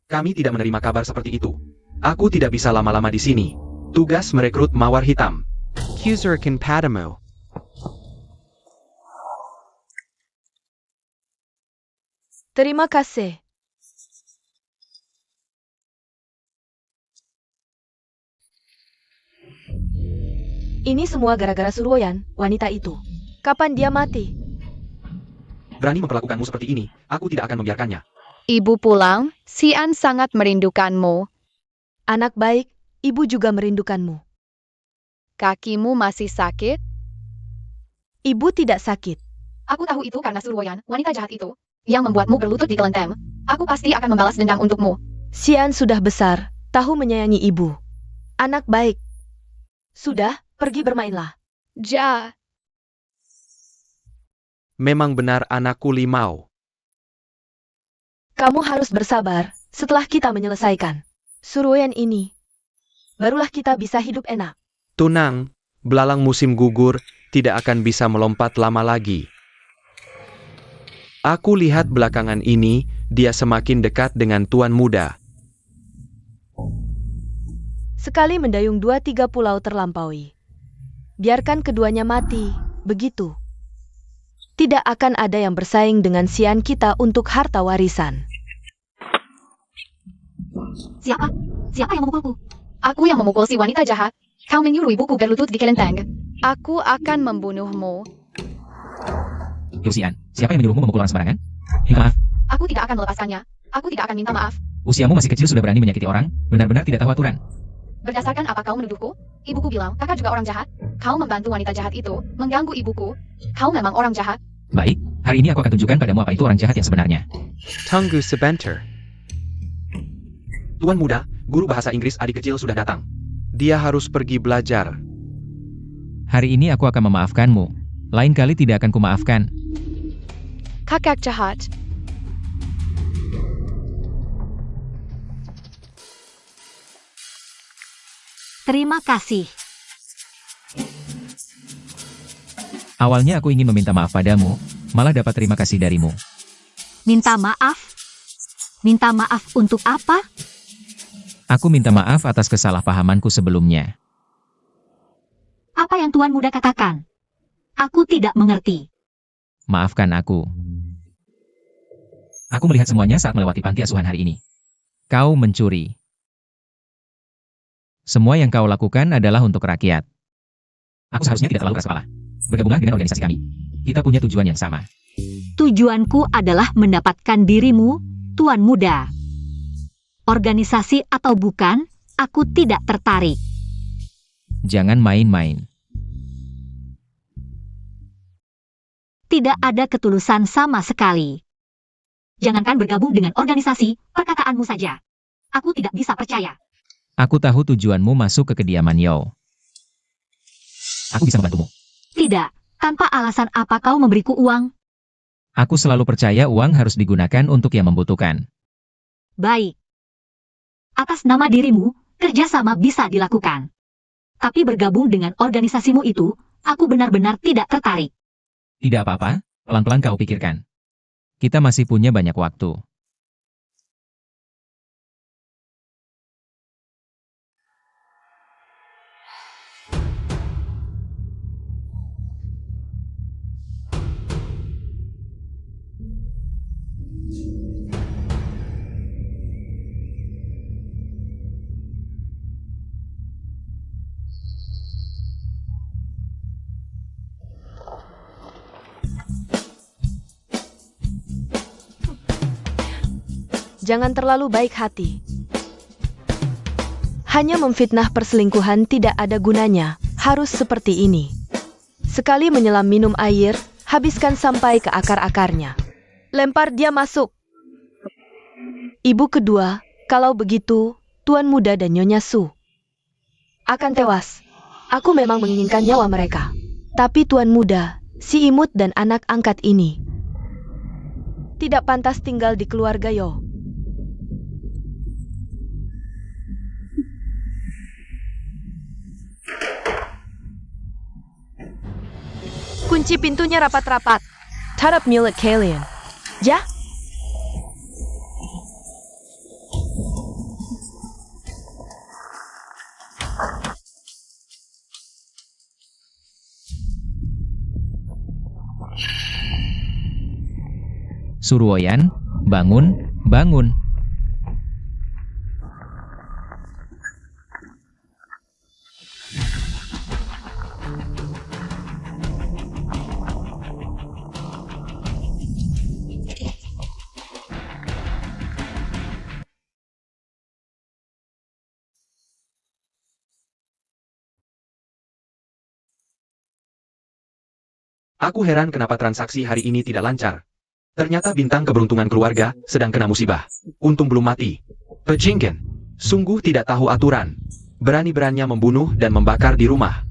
Kami tidak menerima kabar seperti itu. Aku tidak bisa lama-lama di sini. Tugas merekrut mawar hitam. Kuzurkan padamu. Terima kasih. Ini semua gara-gara Suruoyan, wanita itu. Kapan dia mati? Berani memperlakukanmu seperti ini, aku tidak akan membiarkannya. Ibu pulang, Xian sangat merindukanmu. Anak baik, ibu juga merindukanmu. Kakimu masih sakit? Ibu tidak sakit. Aku tahu itu karena Suruoyan, wanita jahat itu, yang membuatmu berlutut di kelenteng. Aku pasti akan membalas dendam untukmu. Xian sudah besar, tahu menyayangi ibu. Anak baik. Sudah, pergi bermainlah. Ja. Memang benar anakku Limau. Kamu harus bersabar setelah kita menyelesaikan suruhan ini. Barulah kita bisa hidup enak. Tunang, belalang musim gugur tidak akan bisa melompat lama lagi. Aku lihat belakangan ini, dia semakin dekat dengan Tuan Muda. Sekali mendayung 2-3 pulau terlampaui. Biarkan keduanya mati, begitu. Tidak akan ada yang bersaing dengan Sian kita untuk harta warisan. Siapa? Siapa yang memukulku? Aku yang memukul si wanita jahat. Kau menyuruh ibuku berlutut di kelenteng. Aku akan membunuhmu. Lucian, siapa yang menyuruhmu memukul orang sembarangan? Minta maaf, Aku tidak akan melepaskannya. Aku tidak akan minta maaf. usiamu masih kecil sudah berani menyakiti orang, benar-benar tidak tahu aturan. Berdasarkan apa kau menuduhku? Ibuku bilang kakak juga orang jahat. Kau membantu wanita jahat itu, mengganggu ibuku. Kau memang orang jahat. Baik, hari ini aku akan tunjukkan padamu apa itu orang jahat yang sebenarnya. Tunggu sebentar. Tuan Muda, guru bahasa Inggris adik kecil sudah datang. Dia harus pergi belajar. Hari ini aku akan memaafkanmu. Lain kali tidak akan kumaafkan. Kakak jahat. Terima kasih. Awalnya aku ingin meminta maaf padamu, malah dapat terima kasih darimu. Minta maaf? Minta maaf untuk apa? Aku minta maaf atas kesalahpahamanku sebelumnya. Apa yang Tuan Muda katakan? Aku tidak mengerti. Maafkan aku. Aku melihat semuanya saat melewati panti asuhan hari ini. Kau mencuri. Semua yang kau lakukan adalah untuk rakyat. Aku seharusnya tidak terlalu keras kepala. Bergabunglah dengan organisasi kami. Kita punya tujuan yang sama. Tujuanku adalah mendapatkan dirimu, Tuan Muda. Organisasi atau bukan, aku tidak tertarik. Jangan main-main. Tidak ada ketulusan sama sekali. Jangankan bergabung dengan organisasi, perkataanmu saja. Aku tidak bisa percaya. Aku tahu tujuanmu masuk ke kediaman Yao. Aku bisa membantumu. Tidak, tanpa alasan apa kau memberiku uang. Aku selalu percaya uang harus digunakan untuk yang membutuhkan. Baik. Atas nama dirimu, kerjasama bisa dilakukan. Tapi bergabung dengan organisasimu itu, aku benar-benar tidak tertarik. Tidak apa-apa, pelan-pelan kau pikirkan. Kita masih punya banyak waktu. Jangan terlalu baik hati. Hanya memfitnah perselingkuhan tidak ada gunanya, harus seperti ini. Sekali menyelam minum air, habiskan sampai ke akar-akarnya. Lempar dia masuk. Ibu kedua, kalau begitu, Tuan Muda dan Nyonya Su akan tewas. Aku memang menginginkan nyawa mereka. Tapi Tuan Muda, si imut dan anak angkat ini tidak pantas tinggal di keluarga Yo. Kunci pintunya rapat-rapat. Tarap milik kalian. Ya? Suruoyan, bangun, bangun. Aku heran kenapa transaksi hari ini tidak lancar. Ternyata bintang keberuntungan keluarga sedang kena musibah. Untung belum mati. Pejinggen, sungguh tidak tahu aturan. Berani-beraninya membunuh dan membakar di rumah.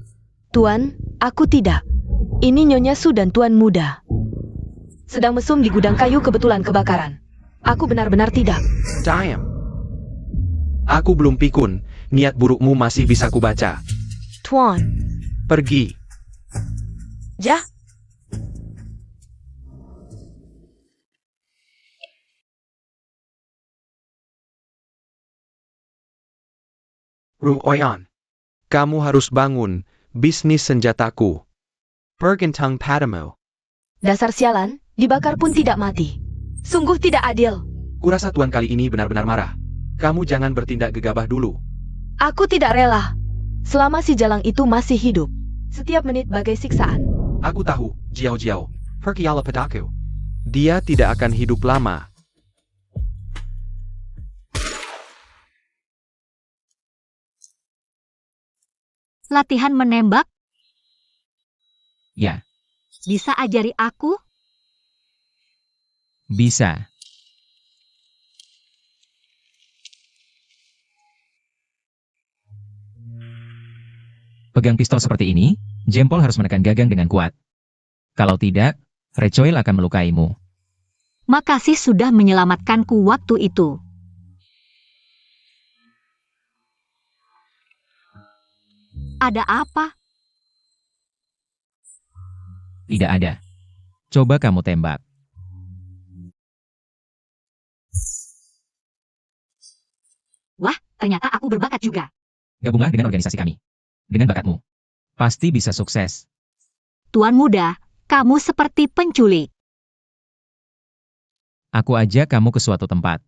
Tuan, aku tidak. Ini Nyonya Su dan Tuan Muda sedang mesum di gudang kayu kebetulan kebakaran. Aku benar-benar tidak. Damn. Aku belum pikun, niat burukmu masih bisa kubaca. Tuan. Pergi. Jah. Ruoyan. Kamu harus bangun, bisnis senjataku. Pergentang padamu. Dasar sialan, dibakar pun tidak mati. Sungguh tidak adil. Kurasa tuan kali ini benar-benar marah. Kamu jangan bertindak gegabah dulu. Aku tidak rela. Selama si jalang itu masih hidup. Setiap menit bagai siksaan. Aku tahu, Jiao Jiao. Pergilah padaku. Dia tidak akan hidup lama. Latihan menembak? Ya, Bisa ajari aku? bisa. Pegang pistol seperti ini, jempol harus menekan gagang dengan kuat. Kalau tidak, recoil akan melukaimu. Makasih sudah menyelamatkanku waktu itu. Ada apa? Tidak ada. Coba kamu tembak. Wah, ternyata aku berbakat juga. Gabunglah dengan organisasi kami. Dengan bakatmu, pasti bisa sukses. Tuan muda, kamu seperti penculik. Aku ajak kamu ke suatu tempat.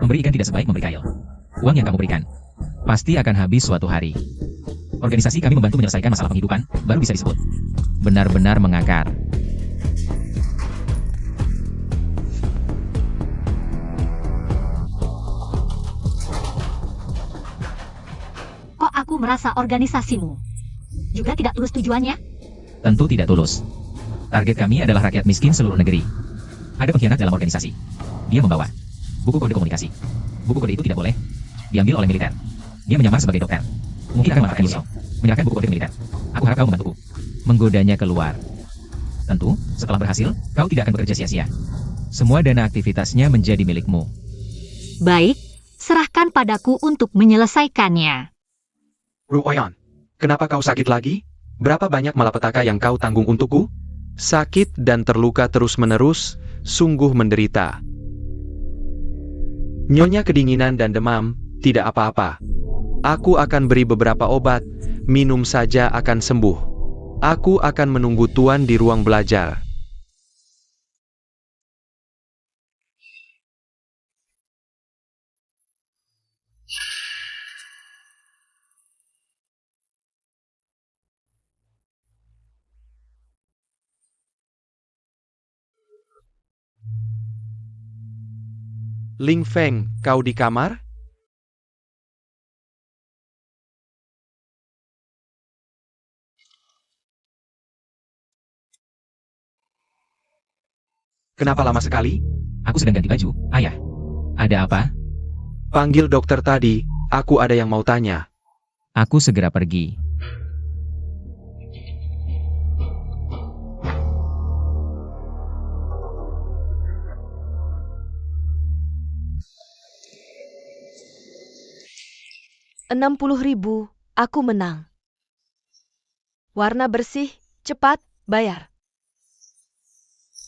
Memberi ikan tidak sebaik memberi kail. Uang yang kamu berikan pasti akan habis suatu hari. Organisasi kami membantu menyelesaikan masalah penghidupan, baru bisa disebut benar-benar mengakar. Kok aku merasa organisasimu juga tidak tulus tujuannya? Tentu tidak tulus. Target kami adalah rakyat miskin seluruh negeri. Ada pengkhianat dalam organisasi. Dia membawa buku kode komunikasi. Buku kode itu tidak boleh diambil oleh militer. Dia menyamar sebagai dokter. Mungkin akan memanfaatkan Yusong. Menyerahkan buku kode ke militer. Aku harap kau membantuku. Menggodanya keluar. Tentu, setelah berhasil, kau tidak akan bekerja sia-sia. Semua dana aktivitasnya menjadi milikmu. Baik, serahkan padaku untuk menyelesaikannya. Ruoyan, kenapa kau sakit lagi? Berapa banyak malapetaka yang kau tanggung untukku? Sakit dan terluka terus-menerus, sungguh menderita. Nyonya kedinginan dan demam, tidak apa-apa. Aku akan beri beberapa obat, minum saja akan sembuh. Aku akan menunggu tuan di ruang belajar. Ling Feng, kau di kamar? Kenapa lama sekali? Aku sedang ganti baju, ayah. Ada apa? Panggil dokter tadi, aku ada yang mau tanya. Aku segera pergi. $60.000, aku menang. Warna bersih, cepat, bayar.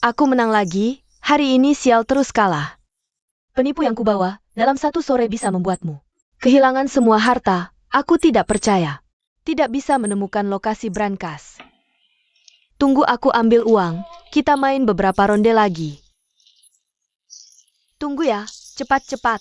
Aku menang lagi, hari ini sial terus kalah. Penipu yang kubawa, dalam satu sore bisa membuatmu kehilangan semua harta, aku tidak percaya. Tidak bisa menemukan lokasi brankas. Tunggu aku ambil uang, kita main beberapa ronde lagi. Tunggu ya, cepat-cepat.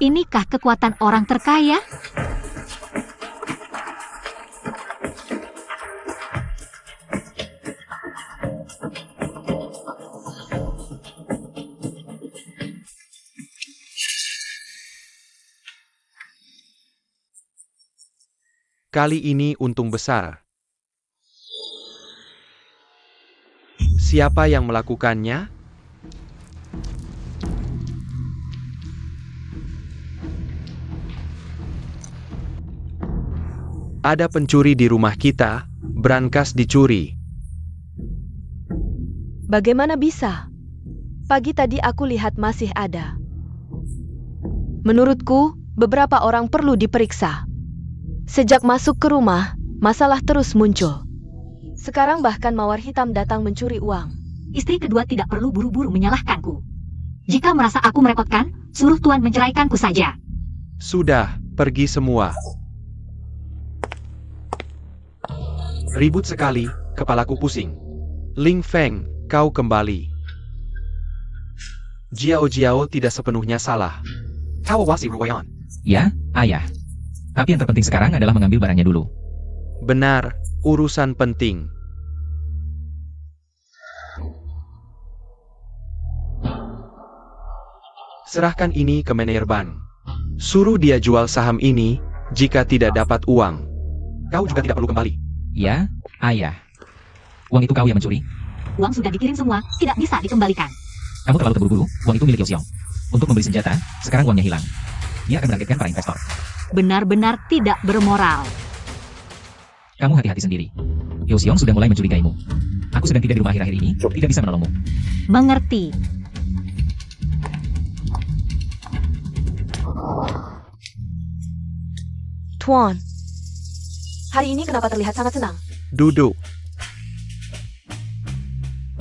Inikah kekuatan orang terkaya? Kali ini untung besar. Siapa yang melakukannya? Ada pencuri di rumah kita, brankas dicuri. Bagaimana bisa? Pagi tadi aku lihat masih ada. Menurutku, beberapa orang perlu diperiksa. Sejak masuk ke rumah, masalah terus muncul. Sekarang bahkan mawar hitam datang mencuri uang. Istri kedua tidak perlu buru-buru menyalahkanku. Jika merasa aku merepotkan, suruh tuan menceraikanku saja. Sudah, pergi semua. Ribut sekali, kepalaku pusing. Ling Feng, kau kembali. Jiao tidak sepenuhnya salah. Kawawasi Ruoyan. Ya, ayah. Tapi yang terpenting sekarang adalah mengambil barangnya dulu. Benar, urusan penting. Serahkan ini ke manajer. Suruh dia jual saham ini, jika tidak dapat uang. Kau juga tidak perlu kembali. Ya, ayah. Uang itu kau yang mencuri. Uang sudah dikirim semua, tidak bisa dikembalikan. Kamu terlalu terburu-buru, uang itu milik Yoxiong. Untuk membeli senjata, sekarang uangnya hilang. Dia akan menargetkan para investor. Benar-benar tidak bermoral. Kamu hati-hati sendiri. Yoxiong sudah mulai mencurigaimu. Aku sedang tidak di rumah akhir-akhir ini, tidak bisa menolongmu. Mengerti. Tuan, hari ini kenapa terlihat sangat senang? Duduk.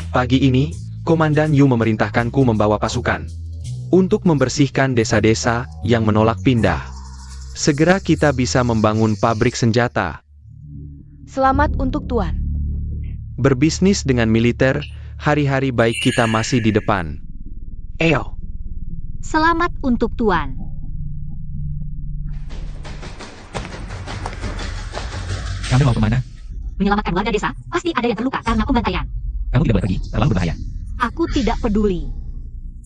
Pagi ini, Komandan Yu memerintahkanku membawa pasukan untuk membersihkan desa-desa yang menolak pindah. Segera kita bisa membangun pabrik senjata. Selamat untuk Tuan. Berbisnis dengan militer, hari-hari baik kita masih di depan. Eyo. Selamat untuk tuan. Kamu mau kemana? Menyelamatkan warga desa, pasti ada yang terluka karena pembantaian. Kamu tidak boleh pergi, terlalu berbahaya. Aku tidak peduli.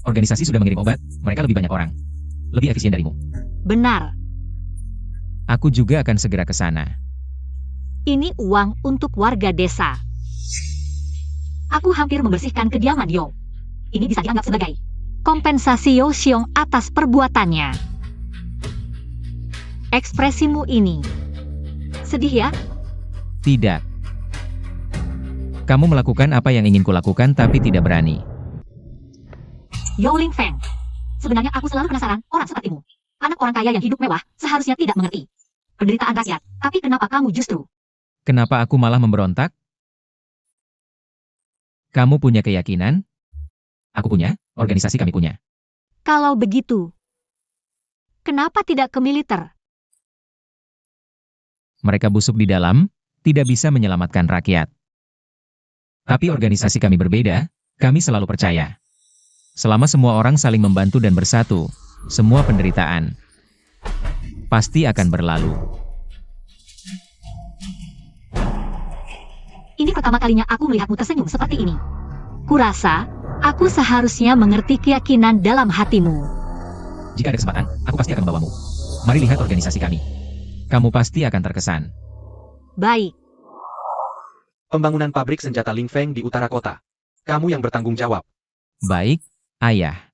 Organisasi sudah mengirim obat, mereka lebih banyak orang. Lebih efisien darimu. Benar. Aku juga akan segera ke sana. Ini uang untuk warga desa. Aku hampir membersihkan kediaman Yo. Ini bisa dianggap sebagai kompensasi Yo Xiong atas perbuatannya. Ekspresimu ini sedih ya? Tidak. Kamu melakukan apa yang ingin kulakukan tapi tidak berani. Yo Ling Feng. Sebenarnya aku selalu penasaran orang sepertimu. Anak orang kaya yang hidup mewah seharusnya tidak mengerti penderitaan rakyat. Tapi kenapa kamu justru? Kenapa aku malah memberontak? Kamu punya keyakinan? Aku punya, organisasi kami punya. Kalau begitu, kenapa tidak ke militer? Mereka busuk di dalam, tidak bisa menyelamatkan rakyat. Tapi organisasi kami berbeda, kami selalu percaya. Selama semua orang saling membantu dan bersatu, semua penderitaan pasti akan berlalu. Ini pertama kalinya aku melihatmu tersenyum seperti ini. Kurasa, aku seharusnya mengerti keyakinan dalam hatimu. Jika ada kesempatan, aku pasti akan membawamu. Mari lihat organisasi kami. Kamu pasti akan terkesan. Baik. Pembangunan pabrik senjata Ling Feng di utara kota. Kamu yang bertanggung jawab. Baik, ayah.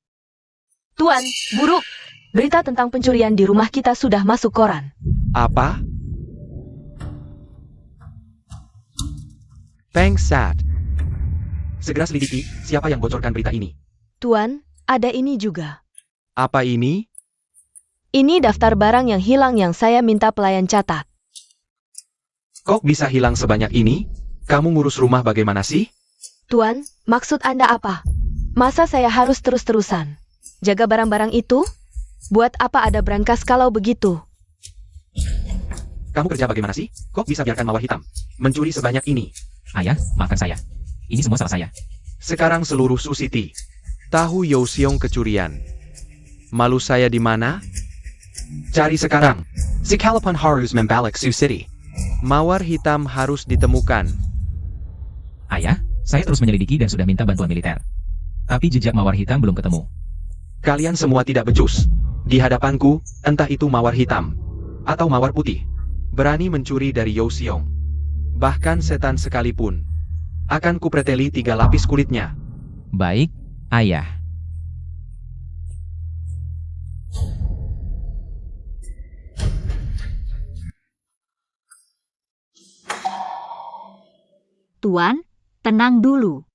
Tuan, buruk. Berita tentang pencurian di rumah kita sudah masuk koran. Apa? Peng Sat. Segera selidiki siapa yang bocorkan berita ini. Tuan, ada ini juga. Apa ini? Ini daftar barang yang hilang yang saya minta pelayan catat. Kok bisa hilang sebanyak ini? Kamu ngurus rumah bagaimana sih? Tuan, maksud Anda apa? Masa saya harus terus-terusan jaga barang-barang itu? Buat apa ada brankas kalau begitu? Kamu kerja bagaimana sih? Kok bisa biarkan mawar hitam mencuri sebanyak ini? Ayah, maafkan saya. Ini semua salah saya. Sekarang seluruh Su City tahu Yo Xiong kecurian. Malu saya di mana? Cari sekarang. Si Kalapan harus membalik Su City. Mawar hitam harus ditemukan. Ayah, saya terus menyelidiki dan sudah minta bantuan militer. Tapi jejak mawar hitam belum ketemu. Kalian semua tidak becus. Di hadapanku, entah itu mawar hitam atau mawar putih. berani mencuri dari Yao Xiong. Bahkan setan sekalipun. Akan kupreteli 3 lapis kulitnya. Baik, ayah. Tuan, tenang dulu.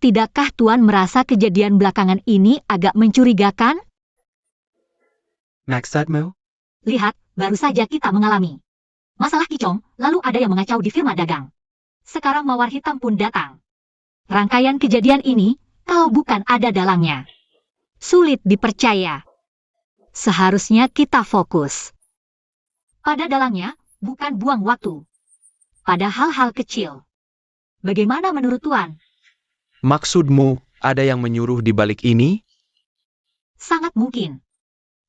Tidakkah Tuan merasa kejadian belakangan ini agak mencurigakan? Maksudmu? Lihat, baru saja kita mengalami masalah kicong, lalu ada yang mengacau di firma dagang. Sekarang mawar hitam pun datang. Rangkaian kejadian ini, kalau bukan ada dalangnya, sulit dipercaya. Seharusnya kita fokus pada dalangnya, bukan buang waktu pada hal-hal kecil. Bagaimana menurut Tuan? Maksudmu, ada yang menyuruh di balik ini? Sangat mungkin.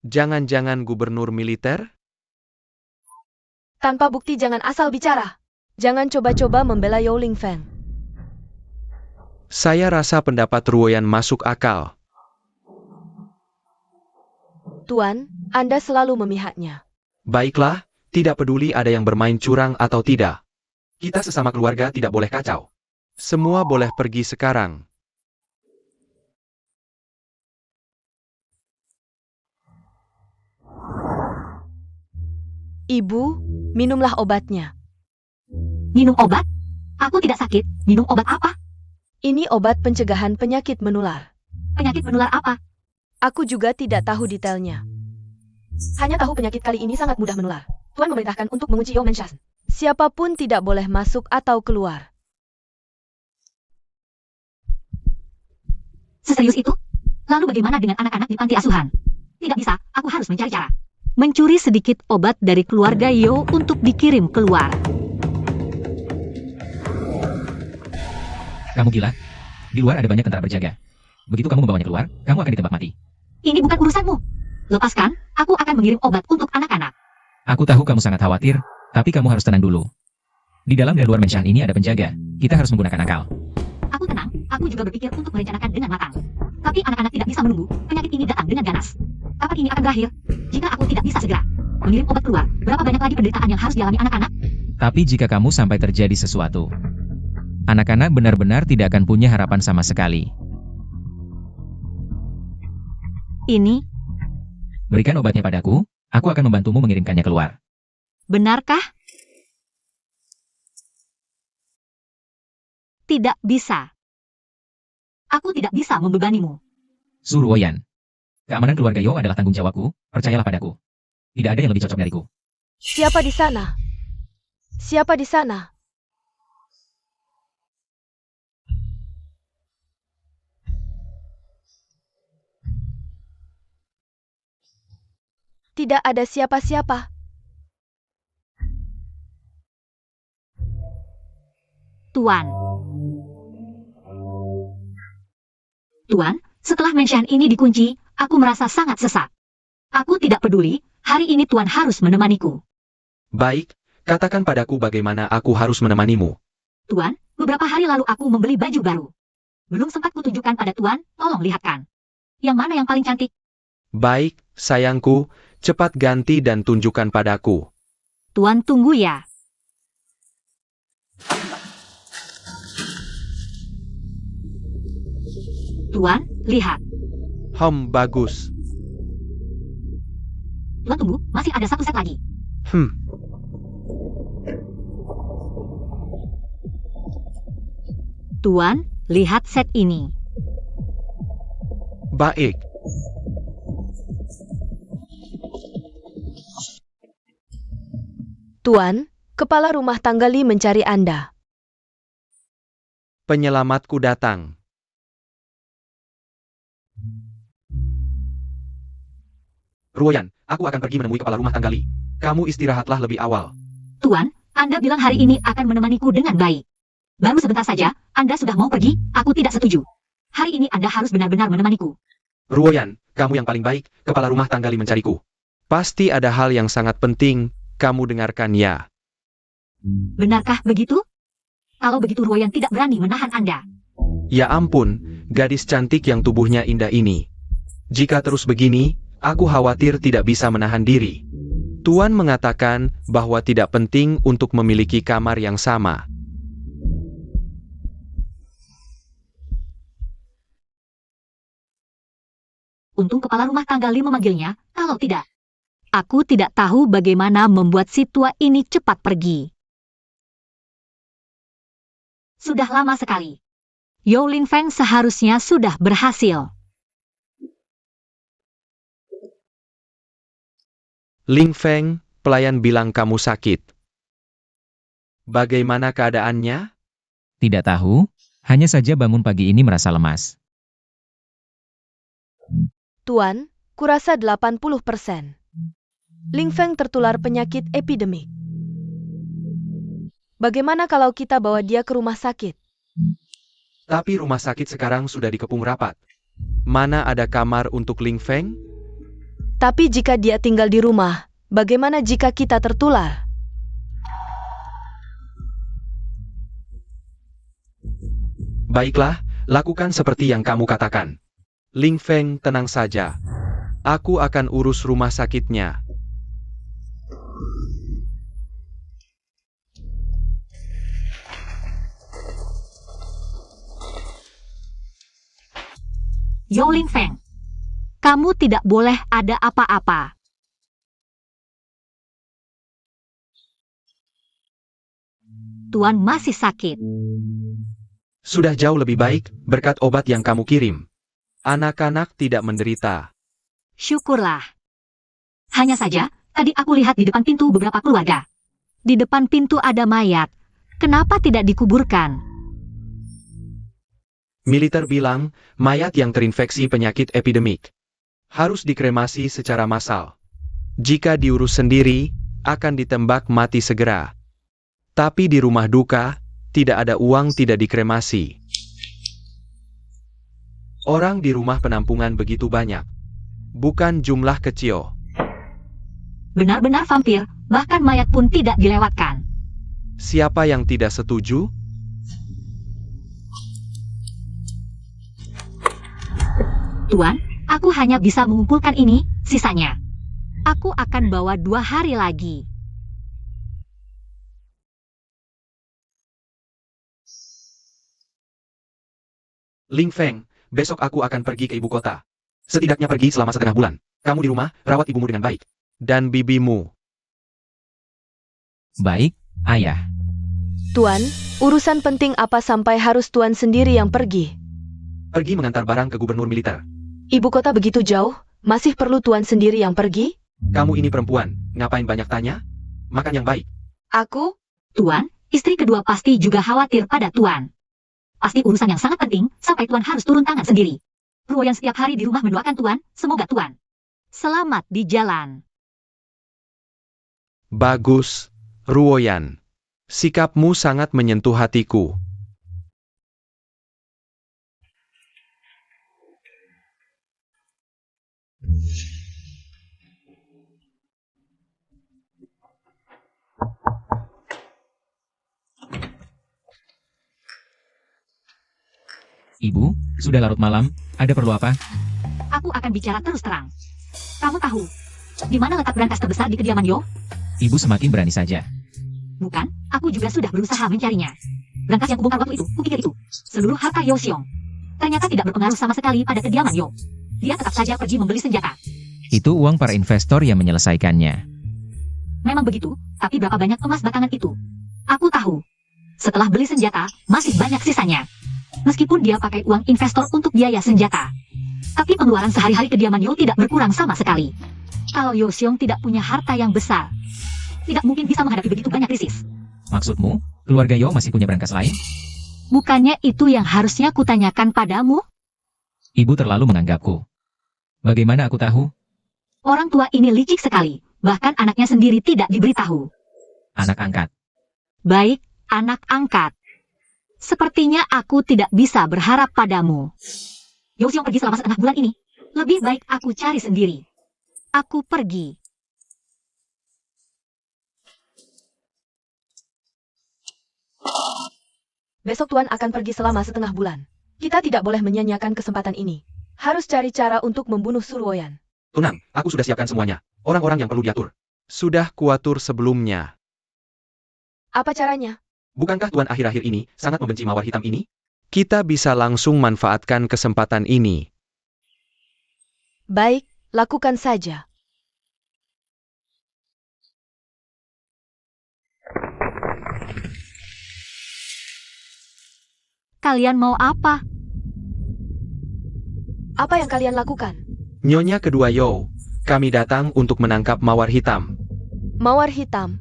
Jangan-jangan gubernur militer? Tanpa bukti jangan asal bicara. Jangan coba-coba membela Yao Lingfeng. Saya rasa pendapat Ruoyan masuk akal. Tuan, Anda selalu memihaknya. Baiklah, tidak peduli ada yang bermain curang atau tidak. Kita sesama keluarga tidak boleh kacau. Semua boleh pergi sekarang. Ibu, minumlah obatnya. Minum obat? Aku tidak sakit. Minum obat apa? Ini obat pencegahan penyakit menular. Penyakit menular apa? Aku juga tidak tahu detailnya. Hanya tahu penyakit kali ini sangat mudah menular. Tuan memerintahkan untuk mengunci Yao Menshas. Siapapun tidak boleh masuk atau keluar. Seserius itu? Lalu bagaimana dengan anak-anak di panti asuhan? Tidak bisa, aku harus mencari cara. Mencuri sedikit obat dari keluarga Yo untuk dikirim keluar. Kamu gila? Di luar ada banyak tentara berjaga. Begitu kamu membawanya keluar, kamu akan ditembak mati. Ini bukan urusanmu. Lepaskan, aku akan mengirim obat untuk anak-anak. Aku tahu kamu sangat khawatir, tapi kamu harus tenang dulu. Di dalam dan luar Menshan ini ada penjaga. Kita harus menggunakan akal. Aku tenang, aku juga berpikir untuk merencanakan dengan matang. Tapi anak-anak tidak bisa menunggu, penyakit ini datang dengan ganas. Kapan ini akan berakhir? Jika aku tidak bisa segera mengirim obat keluar, berapa banyak lagi penderitaan yang harus dialami anak-anak? Tapi jika kamu sampai terjadi sesuatu, anak-anak benar-benar tidak akan punya harapan sama sekali. Ini, Berikan obatnya padaku, aku akan membantumu mengirimkannya keluar. benarkah? Tidak bisa. Aku tidak bisa membebanimu. Su Ruoyan. Keamanan keluarga Yo adalah tanggung jawabku, percayalah padaku. Tidak ada yang lebih cocok dariku. Siapa di sana? Siapa di sana? Tidak ada siapa-siapa. Tuan. Tuan, setelah Menshan ini dikunci, aku merasa sangat sesak. Aku tidak peduli, hari ini Tuan harus menemaniku. Baik, katakan padaku bagaimana aku harus menemanimu. Tuan, beberapa hari lalu aku membeli baju baru. Belum sempat kutunjukkan pada Tuan, tolong lihatkan. Yang mana yang paling cantik? Baik, sayangku, cepat ganti dan tunjukkan padaku. Tuan tunggu ya. Tuan, lihat. Bagus. Tuan tunggu, masih ada satu set lagi. Tuan, lihat set ini. Baik. Tuan, kepala rumah tangga Li mencari Anda. Penyelamatku datang. Ruoyan, aku akan pergi menemui kepala rumah tangga Li. Kamu istirahatlah lebih awal. Tuan, Anda bilang hari ini akan menemaniku dengan baik. Baru sebentar saja, Anda sudah mau pergi, aku tidak setuju. Hari ini Anda harus benar-benar menemaniku. Ruoyan, kamu yang paling baik, kepala rumah tangga Li mencariku. Pasti ada hal yang sangat penting, kamu dengarkan ya. Benarkah begitu? Kalau begitu Ruoyan tidak berani menahan Anda. Ya ampun, gadis cantik yang tubuhnya indah ini. Jika terus begini, aku khawatir tidak bisa menahan diri. Tuan mengatakan bahwa tidak penting untuk memiliki kamar yang sama. Untung kepala rumah tangga Lee memanggilnya, kalau tidak. Aku tidak tahu bagaimana membuat si tua ini cepat pergi. Sudah lama sekali. Yao Lingfeng seharusnya sudah berhasil. Lingfeng, pelayan bilang kamu sakit. Bagaimana keadaannya? Tidak tahu, hanya saja bangun pagi ini merasa lemas. Tuan, kurasa 80%. Lingfeng tertular penyakit epidemik. Bagaimana kalau kita bawa dia ke rumah sakit? Tapi rumah sakit sekarang sudah dikepung rapat. Mana ada kamar untuk Lingfeng? Tapi jika dia tinggal di rumah, bagaimana jika kita tertular? Baiklah, lakukan seperti yang kamu katakan. Lingfeng, tenang saja. Aku akan urus rumah sakitnya. Yao Lingfeng, kamu tidak boleh ada apa-apa. Tuan masih sakit. Sudah jauh lebih baik, berkat obat yang kamu kirim. Anak-anak tidak menderita. Syukurlah. Hanya saja, tadi aku lihat di depan pintu beberapa keluarga. Di depan pintu ada mayat. Kenapa tidak dikuburkan? Militer bilang, mayat yang terinfeksi penyakit epidemik harus dikremasi secara massal. Jika diurus sendiri, akan ditembak mati segera. Tapi di rumah duka, tidak ada uang tidak dikremasi. Orang di rumah penampungan begitu banyak. Bukan jumlah kecil. Benar-benar vampir, bahkan mayat pun tidak dilewatkan. Siapa yang tidak setuju? Tuan, aku hanya bisa mengumpulkan ini, sisanya. Aku akan bawa 2 hari lagi. Lingfeng, besok aku akan pergi ke ibu kota. Setidaknya pergi selama setengah bulan. Kamu di rumah, rawat ibumu dengan baik. Dan bibimu. Baik, ayah. Tuan, urusan penting apa sampai harus Tuan sendiri yang pergi? Pergi mengantar barang ke gubernur militer. Ibu kota begitu jauh, masih perlu Tuan sendiri yang pergi? Kamu ini perempuan, ngapain banyak tanya? Makan yang baik. Aku? Tuan, istri kedua pasti juga khawatir pada Tuan. Pasti urusan yang sangat penting, sampai Tuan harus turun tangan sendiri. Ruoyan setiap hari di rumah mendoakan Tuan, semoga Tuan selamat di jalan. Bagus, Ruoyan. Sikapmu sangat menyentuh hatiku. Ibu, sudah larut malam, ada perlu apa? Aku akan bicara terus terang. Kamu tahu, di mana letak brankas terbesar di kediaman Yo? Ibu semakin berani saja. Bukan, aku juga sudah berusaha mencarinya. Brankas yang kubongkar waktu itu, kupikir itu seluruh harta Yo Xiong. Ternyata tidak berpengaruh sama sekali pada kediaman Yo. Dia tetap saja pergi membeli senjata. Itu uang para investor yang menyelesaikannya. Memang begitu, tapi berapa banyak emas batangan itu? Aku tahu. Setelah beli senjata, masih banyak sisanya. Meskipun dia pakai uang investor untuk biaya senjata. Tapi pengeluaran sehari-hari kediaman Yo tidak berkurang sama sekali. Kalau Yo Xiong tidak punya harta yang besar, tidak mungkin bisa menghadapi begitu banyak krisis. Maksudmu, keluarga Yo masih punya brankas lain? Bukannya itu yang harusnya kutanyakan padamu? Ibu terlalu menganggapku. Bagaimana aku tahu? Orang tua ini licik sekali, bahkan anaknya sendiri tidak diberitahu. Anak angkat. Baik, anak angkat. Sepertinya aku tidak bisa berharap padamu. Yo Xiong pergi selama setengah bulan ini. Lebih baik aku cari sendiri. Aku pergi. Besok Tuan akan pergi selama setengah bulan. Kita tidak boleh menyia-nyiakan kesempatan ini. Harus cari cara untuk membunuh Suruoyan. Tenang, aku sudah siapkan semuanya. Orang-orang yang perlu diatur. Sudah kuatur sebelumnya. Apa caranya? Bukankah Tuan akhir-akhir ini sangat membenci mawar hitam ini? Kita bisa langsung manfaatkan kesempatan ini. Baik, lakukan saja. Kalian mau apa? Apa yang kalian lakukan? Nyonya kedua Yo, kami datang untuk menangkap mawar hitam. Mawar hitam.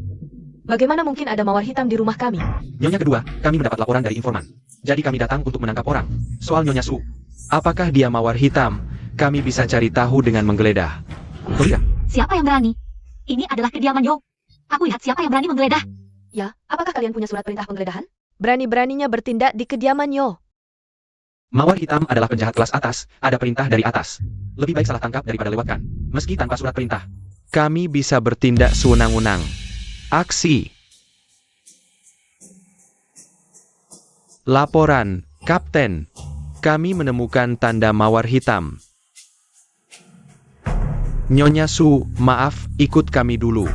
Bagaimana mungkin ada mawar hitam di rumah kami? Nyonya kedua, kami mendapat laporan dari informan. Jadi kami datang untuk menangkap orang. Soal Nyonya Su, apakah dia mawar hitam? Kami bisa cari tahu dengan menggeledah. Oh iya, Siapa yang berani? Ini adalah kediaman Yo. Aku lihat siapa yang berani menggeledah. Ya, apakah kalian punya surat perintah penggeledahan? Berani-beraninya bertindak di kediaman Yo. mawar hitam adalah penjahat kelas atas, ada perintah dari atas. Lebih baik salah tangkap daripada lewatkan, meski tanpa surat perintah. Kami bisa bertindak sewenang-wenang. Aksi. Laporan, Kapten. Kami menemukan tanda mawar hitam. Nyonya Su, maaf, ikut kami dulu.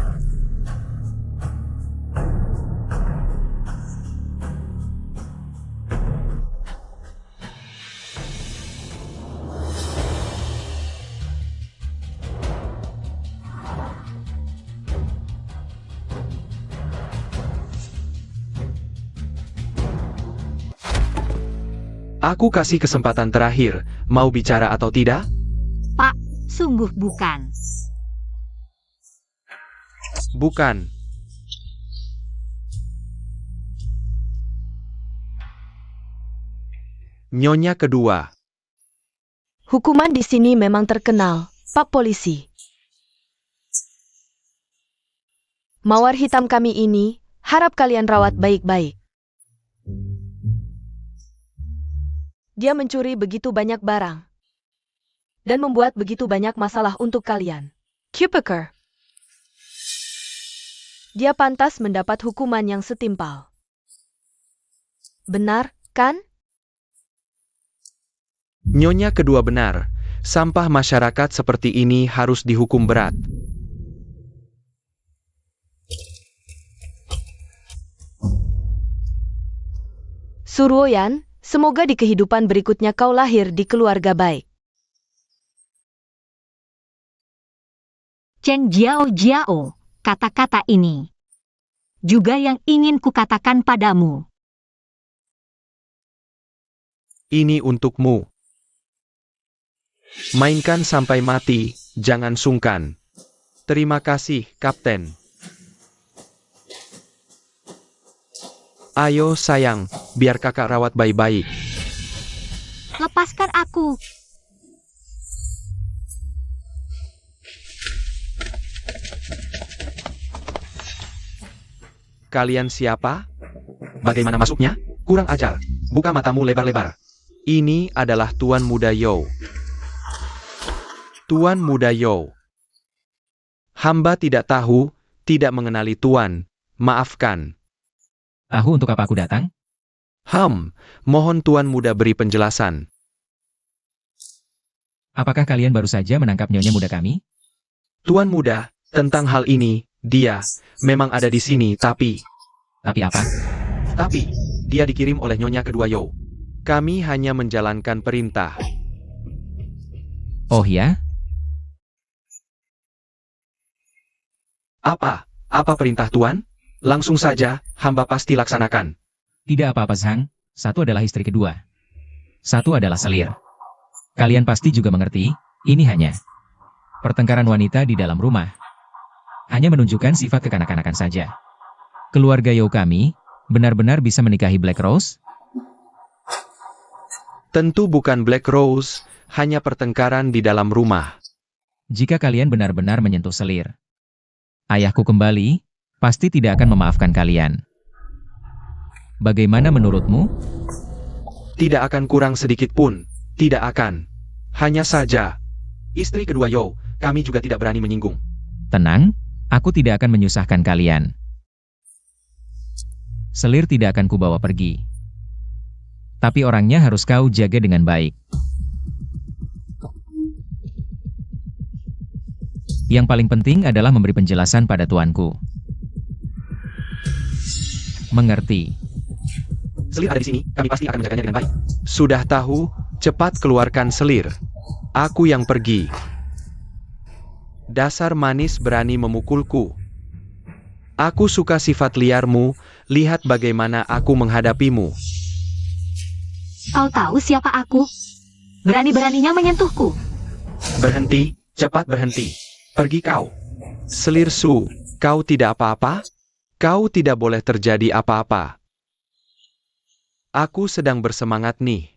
Aku kasih kesempatan terakhir, mau bicara atau tidak? Pak, sungguh bukan. Bukan. Nyonya kedua. Hukuman di sini memang terkenal, Pak Polisi. Mawar hitam kami ini, harap kalian rawat baik-baik. Dia mencuri begitu banyak barang. Dan membuat begitu banyak masalah untuk kalian. Kupeker. Dia pantas mendapat hukuman yang setimpal. Benar, kan? Nyonya kedua benar. Sampah masyarakat seperti ini harus dihukum berat. Suruoyan, semoga di kehidupan berikutnya kau lahir di keluarga baik. Chen Jiao Jiao, kata-kata ini juga yang ingin kukatakan padamu. Ini untukmu. Mainkan sampai mati, jangan sungkan. Terima kasih, Kapten. Ayo sayang, biar kakak rawat baik-baik. Lepaskan aku. Kalian siapa? Bagaimana masuknya? Kurang ajar. Buka matamu lebar-lebar. Ini adalah Tuan Muda Yo. Tuan Muda Yo. Hamba tidak tahu, tidak mengenali Tuan. Maafkan. Tahu untuk apa aku datang? Mohon Tuan Muda beri penjelasan. Apakah kalian baru saja menangkap nyonya muda kami? Tuan Muda, tentang hal ini, dia memang ada di sini, tapi Tapi apa? dia dikirim oleh Nyonya kedua Yo. Kami hanya menjalankan perintah. Oh ya? Apa perintah Tuan? Langsung saja, hamba pasti laksanakan. Tidak apa-apa Zhang. Satu adalah istri kedua. Satu adalah selir. Kalian pasti juga mengerti, ini hanya pertengkaran wanita di dalam rumah. Hanya menunjukkan sifat kekanak-kanakan saja. Keluarga Yo kami, benar-benar bisa menikahi Black Rose? Tentu bukan Black Rose, hanya pertengkaran di dalam rumah. Jika kalian benar-benar menyentuh selir, ayahku kembali, pasti tidak akan memaafkan kalian. Bagaimana menurutmu? Tidak akan kurang sedikit pun. Tidak akan. Hanya saja. Istri kedua Yo, kami juga tidak berani menyinggung. Tenang, aku tidak akan menyusahkan kalian. Selir tidak akan kubawa pergi. Tapi orangnya harus kau jaga dengan baik. Yang paling penting adalah memberi penjelasan pada tuanku. Mengerti. Selir ada di sini, kami pasti akan menjaganya dengan baik. Sudah tahu, cepat keluarkan selir. Aku yang pergi. Dasar manis berani memukulku. Aku suka sifat liarmu, lihat bagaimana aku menghadapimu. Kau tahu siapa aku? Berani-beraninya menyentuhku. Berhenti, cepat berhenti. Pergi kau. Selir Su, kau tidak apa-apa? Kau tidak boleh terjadi apa-apa. Aku sedang bersemangat nih.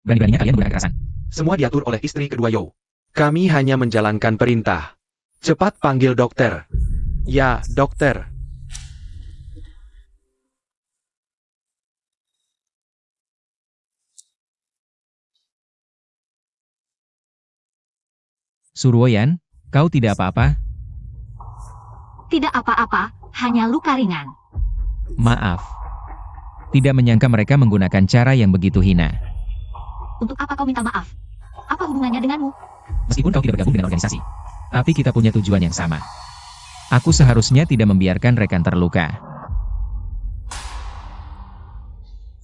Berani-beraninya kalian menggunakan kekerasan. Semua diatur oleh istri kedua Yo. Kami hanya menjalankan perintah. Cepat panggil dokter. Ya, dokter. Suruoyan, kau tidak apa-apa? Tidak apa-apa, hanya luka ringan. Maaf. Tidak menyangka mereka menggunakan cara yang begitu hina. Untuk apa kau minta maaf? Apa hubungannya denganmu? Meskipun kau tidak bergabung dengan organisasi, tapi kita punya tujuan yang sama. Aku seharusnya tidak membiarkan rekan terluka.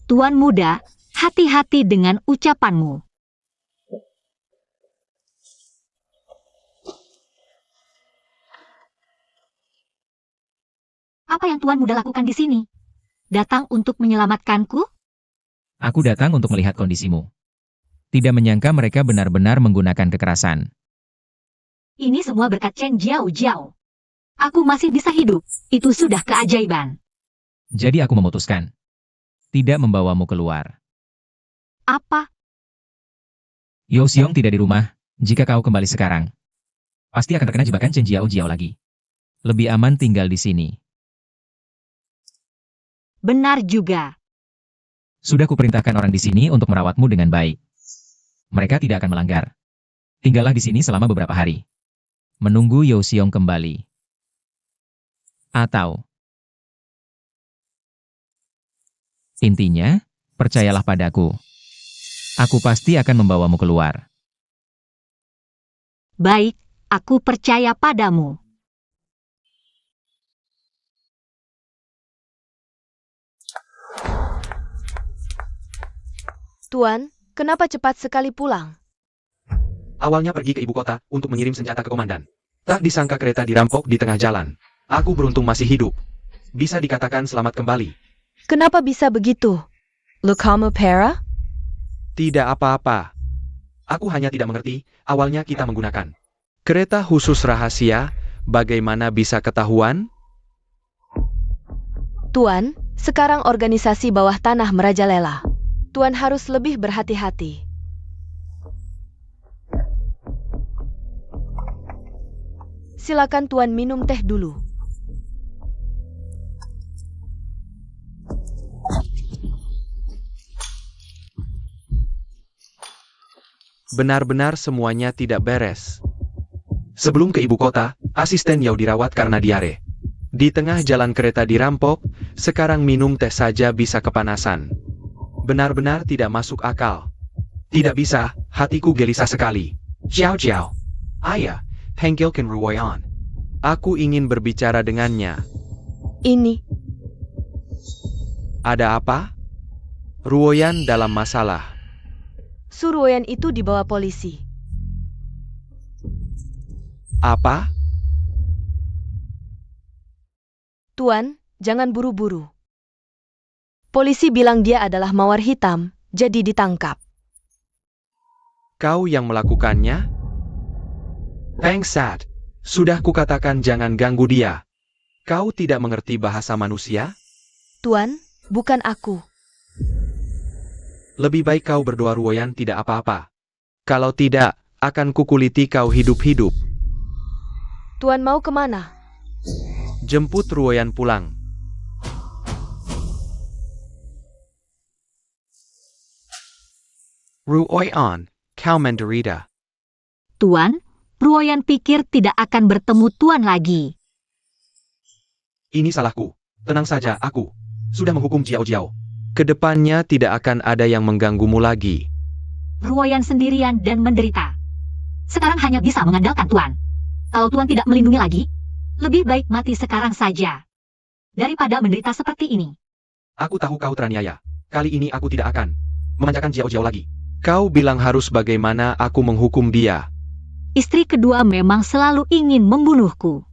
Tuan muda, hati-hati dengan ucapanmu. Apa yang Tuan muda lakukan di sini? Datang untuk menyelamatkanku? Aku datang untuk melihat kondisimu. Tidak menyangka mereka benar-benar menggunakan kekerasan. Ini semua berkat Chen Jiao Jiao. Aku masih bisa hidup. Itu sudah keajaiban. Jadi aku memutuskan tidak membawamu keluar. Apa? Yo Xiong tidak di rumah. Jika kau kembali sekarang, pasti akan terkena jebakan Chen Jiao Jiao lagi. Lebih aman tinggal di sini. Benar juga. Sudah kuperintahkan orang di sini untuk merawatmu dengan baik. Mereka tidak akan melanggar. Tinggallah di sini selama beberapa hari. Menunggu Yo Xiong kembali. Atau intinya, percayalah padaku. Aku pasti akan membawamu keluar. Baik, aku percaya padamu. Tuan, kenapa cepat sekali pulang? Awalnya pergi ke ibu kota untuk mengirim senjata ke komandan. Tak disangka kereta dirampok di tengah jalan. Aku beruntung masih hidup. Bisa dikatakan selamat kembali. Kenapa bisa begitu? Lukamu Pera? Tidak apa-apa. Aku hanya tidak mengerti, awalnya kita menggunakan kereta khusus rahasia, bagaimana bisa ketahuan? Tuan, sekarang organisasi bawah tanah merajalela. Tuan harus lebih berhati-hati. Silakan Tuan minum teh dulu. Benar-benar semuanya tidak beres. Sebelum ke ibu kota, asisten Yao dirawat karena diare. Di tengah jalan kereta dirampok, sekarang minum teh saja bisa kepanasan. Benar-benar tidak masuk akal. Tidak bisa, hatiku gelisah sekali. Xiao Xiao. Ayah, panggilkan Ruoyan. Aku ingin berbicara dengannya. Ini, Ada apa? Ruoyan dalam masalah. Suruoyan itu dibawa polisi. Apa? Tuan, jangan buru-buru. Polisi bilang dia adalah mawar hitam, jadi ditangkap. Kau yang melakukannya? Bangsat. Sudah kukatakan jangan ganggu dia. Kau tidak mengerti bahasa manusia? Tuan, bukan aku. Lebih baik kau berdoa Ruoyan tidak apa-apa. Kalau tidak, akan kukuliti kau hidup-hidup. Tuan mau kemana? Jemput Ruoyan pulang. Ruoyan, kau menderita. Tuan, Ruoyan pikir tidak akan bertemu Tuan lagi. Ini salahku. Tenang saja, aku. sudah menghukum Jiao Jiao. Kedepannya tidak akan ada yang mengganggumu lagi. Ruoyan sendirian dan menderita. Sekarang hanya bisa mengandalkan Tuan. Kalau Tuan tidak melindungi lagi, lebih baik mati sekarang saja. Daripada menderita seperti ini. Aku tahu kau teraniaya. Kali ini aku tidak akan memanjakan Jiao Jiao lagi. Kau bilang harus bagaimana aku menghukum dia. Istri kedua memang selalu ingin membunuhku.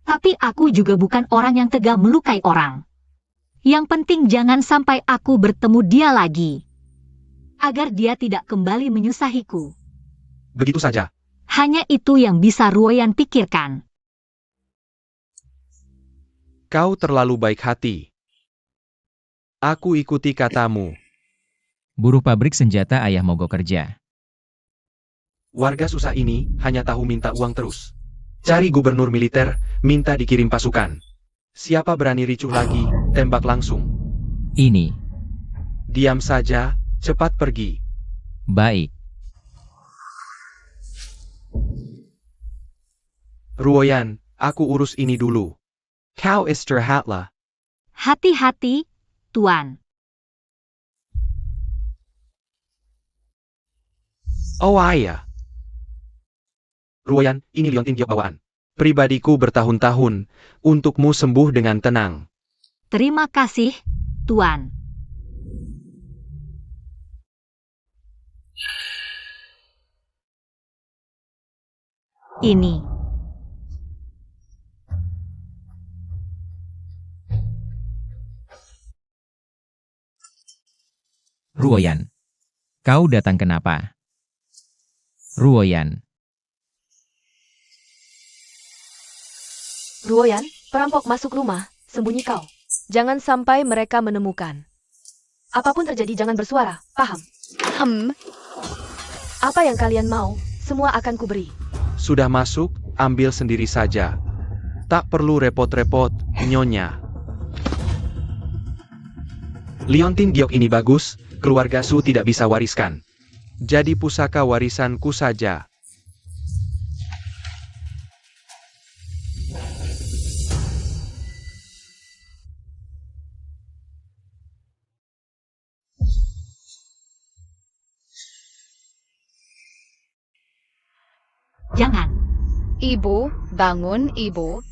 Tapi aku juga bukan orang yang tega melukai orang. Yang penting jangan sampai aku bertemu dia lagi. Agar dia tidak kembali menyusahiku. Begitu saja. Hanya itu yang bisa Ruoyan pikirkan. Kau terlalu baik hati. Aku ikuti katamu. Buruh pabrik senjata ayah mogok kerja. Warga susah ini hanya tahu minta uang terus. Cari gubernur militer, minta dikirim pasukan. Siapa berani ricuh lagi, tembak langsung. Ini. Diam saja, cepat pergi. Baik. Ruoyan, aku urus ini dulu. Kau istirahatlah. Hati-hati, Tuan. Oh ayah. Ruoyan, ini liontin giok bawaan. Pribadiku bertahun-tahun, untukmu sembuh dengan tenang. Terima kasih, Tuan. Ini. Ruoyan. Kau datang kenapa? Ruoyan. Ruoyan, perampok masuk rumah, sembunyi kau. Jangan sampai mereka menemukan. Apapun terjadi jangan bersuara, paham? Apa yang kalian mau, semua akan kuberi. Sudah masuk, ambil sendiri saja. Tak perlu repot-repot, Nyonya. Liontin giok ini bagus, keluarga Su tidak bisa wariskan. Jadi pusaka warisanku saja. Jangan. Ibu, bangun, Ibu.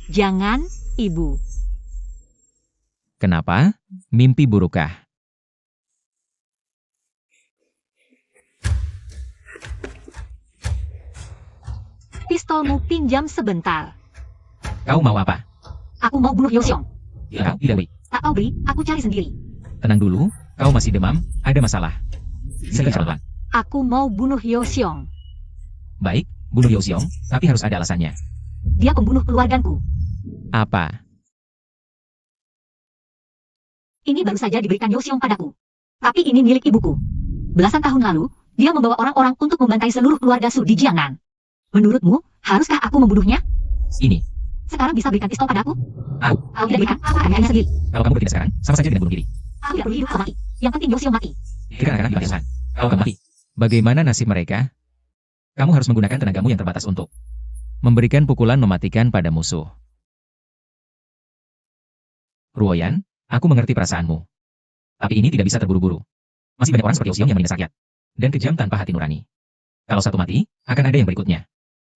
Jangan, Ibu. Kenapa? Mimpi burukkah? Pistolmu pinjam sebentar. Kau mau apa? Aku mau bunuh Yoseong. Kau tidak beri. Tak kau beri, aku cari sendiri. Tenang dulu, kau masih demam, ada masalah. Sini pelan. Aku mau bunuh Yoseong. Baik, bunuh Yoseong, tapi harus ada alasannya. Dia pembunuh keluargaku. Apa? Ini baru saja diberikan Yoseong padaku. Tapi ini milik ibuku. Belasan tahun lalu, dia membawa orang-orang untuk membantai seluruh keluarga Su di Jiangnan. Menurutmu, haruskah aku membunuhnya? Ini. Sekarang bisa berikan pistol padaku? Aku. Kalau tidak berikan, aku akan hanya sendiri. Kalau kamu bertindak sekarang, sama saja dengan bunuh diri. Aku tidak perlu hidup atau mati. Yang penting Yoseong mati. Pikirkan anak-anak di barisan. Kalau kamu mati, bagaimana nasib mereka? Kamu harus menggunakan tenagamu yang terbatas untuk memberikan pukulan mematikan pada musuh. Ruoyan, aku mengerti perasaanmu. Tapi ini tidak bisa terburu-buru. Masih banyak orang seperti Yoseong yang menindas rakyat. Dan kejam tanpa hati nurani. Kalau satu mati, akan ada yang berikutnya.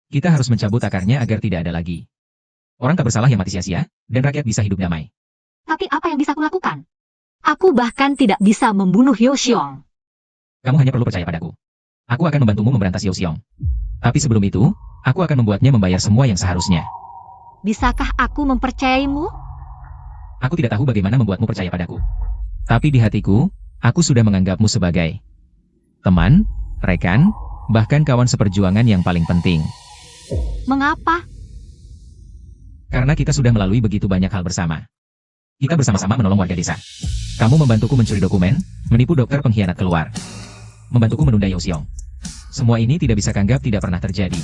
Kita harus mencabut akarnya agar tidak ada lagi. Orang tak bersalah yang mati sia-sia, dan rakyat bisa hidup damai. Tapi apa yang bisa kulakukan? Aku bahkan tidak bisa membunuh Yoseong. Kamu hanya perlu percaya padaku. Aku akan membantumu memberantas Yoseong. Tapi sebelum itu, aku akan membuatnya membayar semua yang seharusnya. Bisakah aku mempercayaimu? Aku tidak tahu bagaimana membuatmu percaya padaku. Tapi di hatiku, aku sudah menganggapmu sebagai teman, rekan, bahkan kawan seperjuangan yang paling penting. Mengapa? Karena kita sudah melalui begitu banyak hal bersama. Kita bersama-sama menolong warga desa. Kamu membantuku mencuri dokumen, menipu dokter pengkhianat keluar. Membantuku menunda Yoseong. Semua ini tidak bisa kanggap tidak pernah terjadi.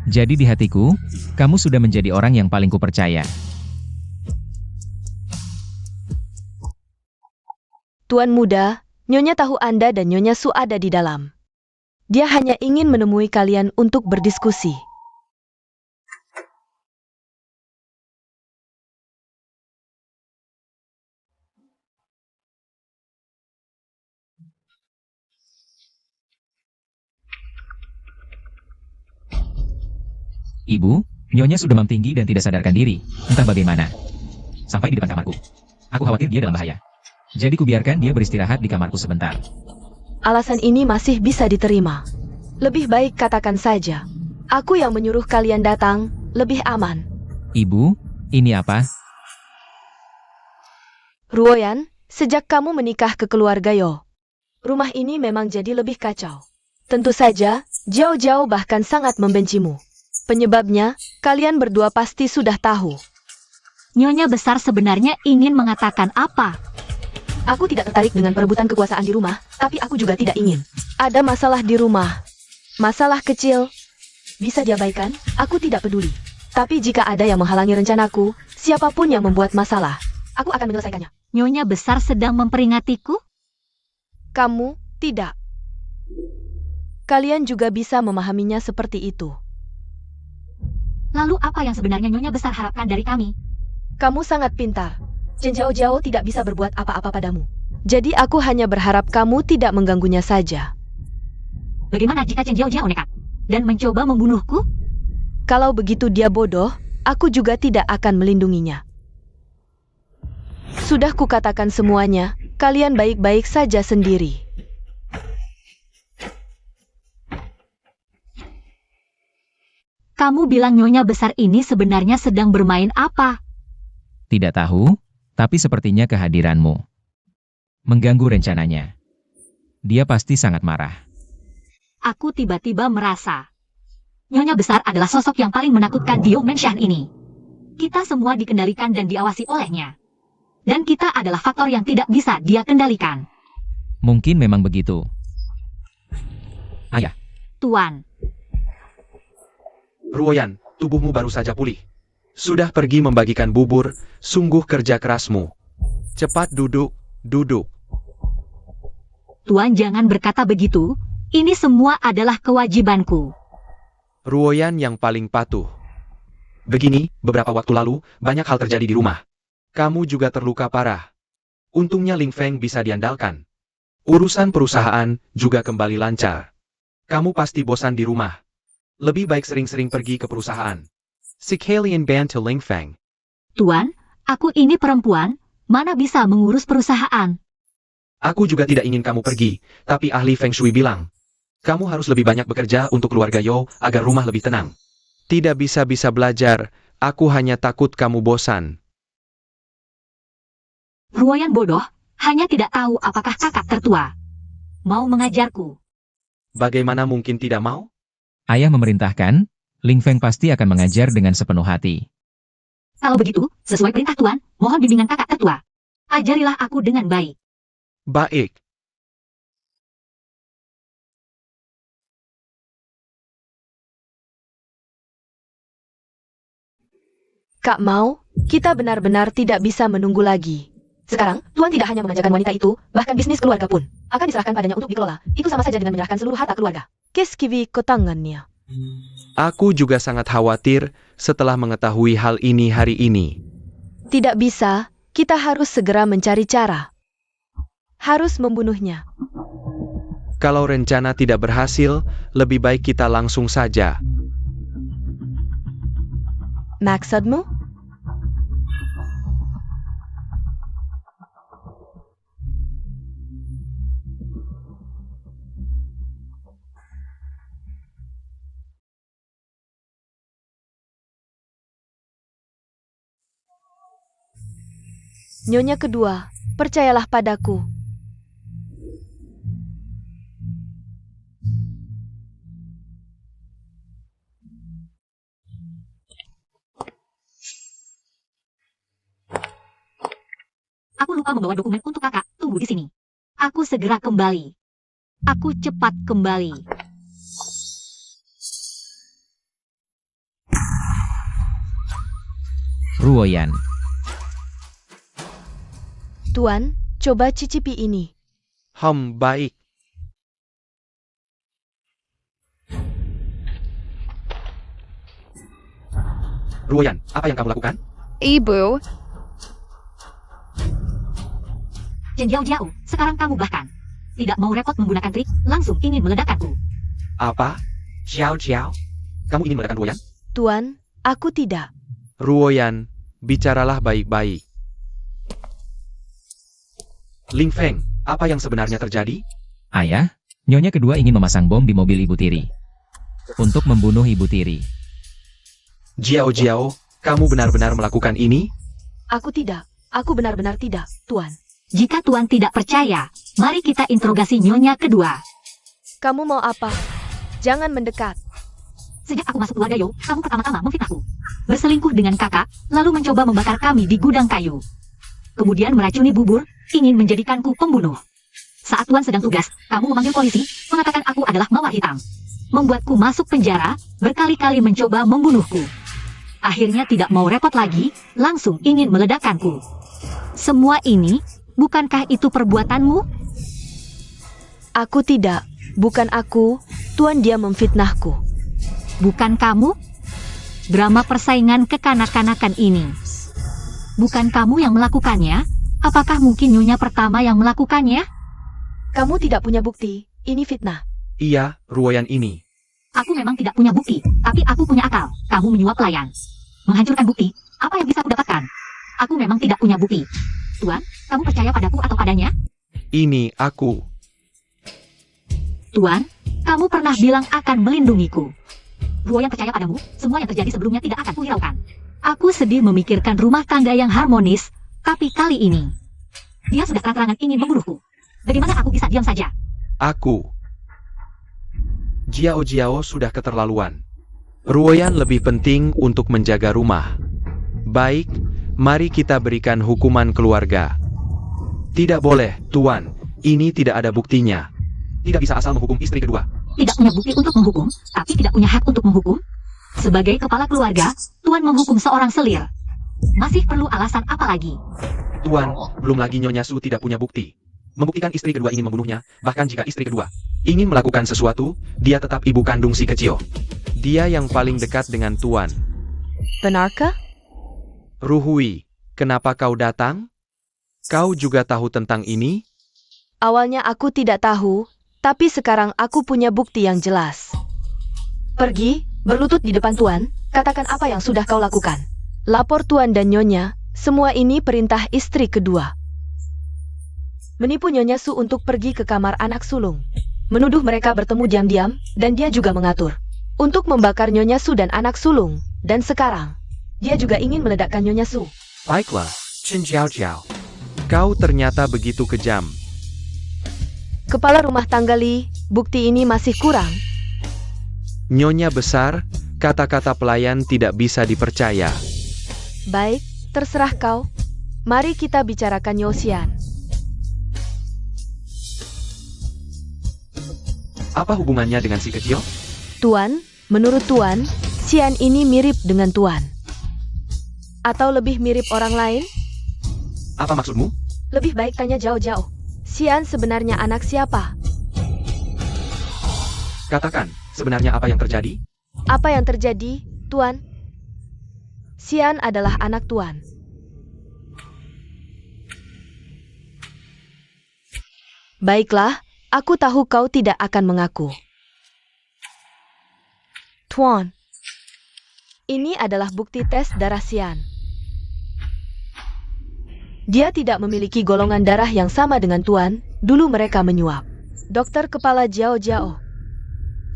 Jadi di hatiku, kamu sudah menjadi orang yang paling kupercaya. Tuan muda, Nyonya tahu Anda dan Nyonya Su ada di dalam. Dia hanya ingin menemui kalian untuk berdiskusi. Ibu, Nyonya sudah demam tinggi dan tidak sadarkan diri. Entah bagaimana. Sampai di depan kamarku. Aku khawatir dia dalam bahaya. Jadi kubiarkan dia beristirahat di kamarku sebentar. Alasan ini masih bisa diterima. Lebih baik katakan saja. Aku yang menyuruh kalian datang, lebih aman. Ibu, ini apa? Ruoyan, sejak kamu menikah ke keluarga Yo, rumah ini memang jadi lebih kacau. Tentu saja, Jiao Jiao bahkan sangat membencimu. Penyebabnya, kalian berdua pasti sudah tahu. Nyonya besar sebenarnya ingin mengatakan apa? Aku tidak tertarik dengan perebutan kekuasaan di rumah, tapi aku juga tidak ingin. Ada masalah di rumah. Masalah kecil. Bisa diabaikan, aku tidak peduli. Tapi jika ada yang menghalangi rencanaku, siapapun yang membuat masalah, aku akan menyelesaikannya. Nyonya besar sedang memperingatiku? Kamu, tidak. Kalian juga bisa memahaminya seperti itu. Lalu apa yang sebenarnya Nyonya besar harapkan dari kami? Kamu sangat pintar. Chen Jiao Jiao tidak bisa berbuat apa-apa padamu. Jadi aku hanya berharap kamu tidak mengganggunya saja. Bagaimana jika Chen Jiao Jiao nekat dan mencoba membunuhku? Kalau begitu dia bodoh, aku juga tidak akan melindunginya. Sudah kukatakan semuanya, kalian baik-baik saja sendiri. Kamu bilang Nyonya besar ini sebenarnya sedang bermain apa? Tidak tahu, tapi sepertinya kehadiranmu mengganggu rencananya. Dia pasti sangat marah. Aku tiba-tiba merasa Nyonya besar adalah sosok yang paling menakutkan di Yongmenshan ini. Kita semua dikendalikan dan diawasi olehnya. Dan kita adalah faktor yang tidak bisa dia kendalikan. Mungkin memang begitu. Ayah, Tuan, Ruoyan, tubuhmu baru saja pulih. Sudah pergi membagikan bubur, sungguh kerja kerasmu. Cepat duduk, duduk. Tuan jangan berkata begitu. Ini semua adalah kewajibanku. Ruoyan yang paling patuh. Begini, beberapa waktu lalu, banyak hal terjadi di rumah. Kamu juga terluka parah. Untungnya Ling Feng bisa diandalkan. Urusan perusahaan juga kembali lancar. Kamu pasti bosan di rumah. Lebih baik sering-sering pergi ke perusahaan. Sekalian bantu Ling Feng. Tuan, aku ini perempuan, mana bisa mengurus perusahaan? Aku juga tidak ingin kamu pergi, tapi ahli Feng Shui bilang, kamu harus lebih banyak bekerja untuk keluarga Yo agar rumah lebih tenang. Tidak bisa-bisa belajar, aku hanya takut kamu bosan. Ruoyan bodoh, hanya tidak tahu apakah kakak tertua mau mengajarku. Bagaimana mungkin tidak mau? ayah memerintahkan, Ling Feng pasti akan mengajar dengan sepenuh hati. Kalau begitu, sesuai perintah Tuan, mohon bimbingan kakak tertua. Ajarilah aku dengan baik. Baik. Kak Mau, kita benar-benar tidak bisa menunggu lagi. Sekarang, Tuan tidak hanya memanjakan wanita itu, bahkan bisnis keluarga pun akan diserahkan padanya untuk dikelola. Itu sama saja dengan menyerahkan seluruh harta keluarga. Keskivi ke tangannya. Aku juga sangat khawatir setelah mengetahui hal ini hari ini. Tidak bisa, kita harus segera mencari cara. Harus membunuhnya. Kalau rencana tidak berhasil, lebih baik kita langsung saja. Maksudmu? Nyonya kedua, percayalah padaku. Aku lupa membawa dokumen untuk kakak. Tunggu di sini. Aku segera kembali. Aku cepat kembali. Ruoyan, Tuan, coba cicipi ini. Baik. Ruoyan, apa yang kamu lakukan? Ibu, Chen Jiao Jiao, sekarang kamu bahkan tidak mau repot menggunakan trik, langsung ingin meledakkanku. Apa? Xiao Xiao? Kamu ingin meledakkan Ruoyan? Tuan, aku tidak. Ruoyan, bicaralah baik-baik. Ling Feng, apa yang sebenarnya terjadi? Ayah, Nyonya kedua ingin memasang bom di mobil Ibu Tiri. Untuk membunuh Ibu Tiri. Jiao Jiao, kamu benar-benar melakukan ini? Aku tidak. Aku benar-benar tidak, Tuan. Jika Tuan tidak percaya, mari kita interogasi Nyonya kedua. Kamu mau apa? Jangan mendekat. Sejak aku masuk keluarga Yo, kamu pertama-tama memfitnahku. Berselingkuh dengan kakak, lalu mencoba membakar kami di gudang kayu. Kemudian meracuni bubur, ingin menjadikanku pembunuh. Saat Tuan sedang tugas, kamu memanggil polisi, mengatakan aku adalah mawar hitam. Membuatku masuk penjara, berkali-kali mencoba membunuhku. Akhirnya tidak mau repot lagi, langsung ingin meledakkanku. Semua ini, bukankah itu perbuatanmu? Aku tidak. Bukan aku, Tuan dia memfitnahku. Bukan kamu? Drama persaingan kekanak-kanakan ini. Bukan kamu yang melakukannya? Apakah mungkin Nyonya pertama yang melakukannya? Kamu tidak punya bukti. Ini fitnah. Iya, Ruoyan ini. Aku memang tidak punya bukti, tapi aku punya akal. Kamu menyuap pelayan. Menghancurkan bukti, apa yang bisa aku dapatkan? Aku memang tidak punya bukti. Tuan, kamu percaya padaku atau padanya? Ini aku. Tuan, kamu pernah bilang akan melindungiku. Ruoyan percaya padamu, semua yang terjadi sebelumnya tidak akan kuhiraukan. Aku sedih memikirkan rumah tangga yang harmonis, tapi kali ini, dia sudah terang-terangan ingin membunuhku. Bagaimana aku bisa diam saja? Aku. Jiao Jiao sudah keterlaluan. Ruoyan lebih penting untuk menjaga rumah. Baik, mari kita berikan hukuman keluarga. Tidak boleh, Tuan. Ini tidak ada buktinya. Tidak bisa asal menghukum istri kedua. Tidak punya bukti untuk menghukum, tapi tidak punya hak untuk menghukum. Sebagai kepala keluarga, Tuan menghukum seorang selir. Masih perlu alasan apa lagi? Tuan, belum lagi Nyonya Su tidak punya bukti. Membuktikan istri kedua ingin membunuhnya, bahkan jika istri kedua ingin melakukan sesuatu, dia tetap ibu kandung si kecil. Dia yang paling dekat dengan Tuan. Benarkah? Ruhui, kenapa kau datang? Kau juga tahu tentang ini? Awalnya aku tidak tahu, tapi sekarang aku punya bukti yang jelas. Pergi, berlutut di depan Tuan, katakan apa yang sudah kau lakukan. Lapor Tuan dan Nyonya, semua ini perintah istri kedua. Menipu Nyonya Su untuk pergi ke kamar anak sulung. Menuduh mereka bertemu diam-diam, dan dia juga mengatur. Untuk membakar Nyonya Su dan anak sulung. Dan sekarang, dia juga ingin meledakkan Nyonya Su. Baiklah, Chen Jiao Jiao. Kau ternyata begitu kejam. Kepala rumah tangga Li, bukti ini masih kurang. Nyonya besar, kata-kata pelayan tidak bisa dipercaya. Baik, terserah kau. Mari kita bicarakan Yosian. Apa hubungannya dengan si kecil? Tuan, menurut Tuan, Xian ini mirip dengan Tuan. Atau lebih mirip orang lain? Apa maksudmu? Lebih baik tanya jauh-jauh. Xian sebenarnya anak siapa? Katakan, sebenarnya apa yang terjadi? Apa yang terjadi, Tuan? Xian adalah anak Tuan. Baiklah, aku tahu kau tidak akan mengaku. Tuan, ini adalah bukti tes darah Xian. Dia tidak memiliki golongan darah yang sama dengan Tuan, dulu mereka menyuap. Dokter kepala Jiao Jiao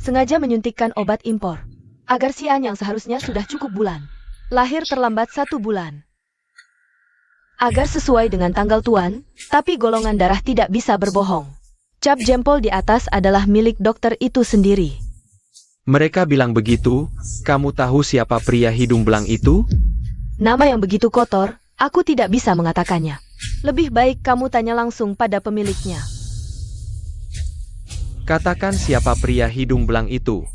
sengaja menyuntikkan obat impor, agar Xian yang seharusnya sudah cukup bulan, lahir terlambat 1 bulan. Agar sesuai dengan tanggal Tuan, tapi golongan darah tidak bisa berbohong. Cap jempol di atas adalah milik dokter itu sendiri. Mereka bilang begitu, kamu tahu siapa pria hidung belang itu? Nama yang begitu kotor, aku tidak bisa mengatakannya. Lebih baik kamu tanya langsung pada pemiliknya. Katakan siapa pria hidung belang itu.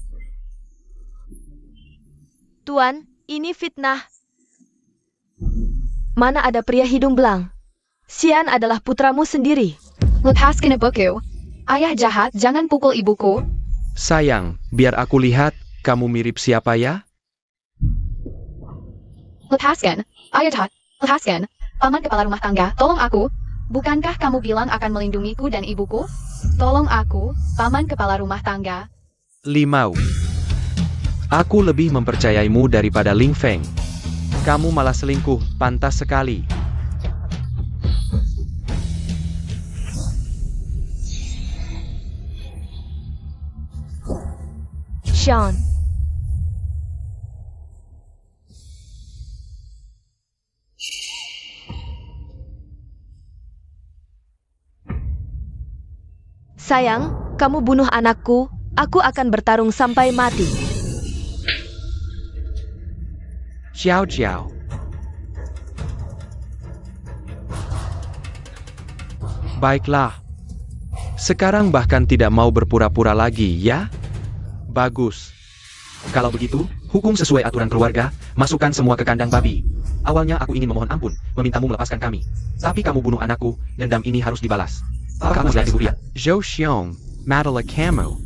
Tuan, ini fitnah. Mana ada pria hidung belang? Xian adalah putramu sendiri. Lepaskan ibuku. Ayah jahat, jangan pukul ibuku. Sayang, biar aku lihat, kamu mirip siapa ya? Lepaskan. Ayah jahat, lepaskan. Paman kepala rumah tangga, tolong aku. Bukankah kamu bilang akan melindungiku dan ibuku? Tolong aku, paman kepala rumah tangga. Limau. Aku lebih mempercayaimu daripada Ling Feng. Kamu malah selingkuh, pantas sekali. Sean. Sayang, kamu bunuh anakku, aku akan bertarung sampai mati. Xiao Jiao. Baiklah. Sekarang bahkan tidak mau berpura-pura lagi, ya? Bagus. Kalau begitu, hukum sesuai aturan keluarga, masukkan semua ke kandang babi. Awalnya aku ingin memohon ampun, memintamu melepaskan kami. Tapi kamu bunuh anakku, dendam ini harus dibalas. Kamu sudah diburi. Zhou Xiong, Madala Camo.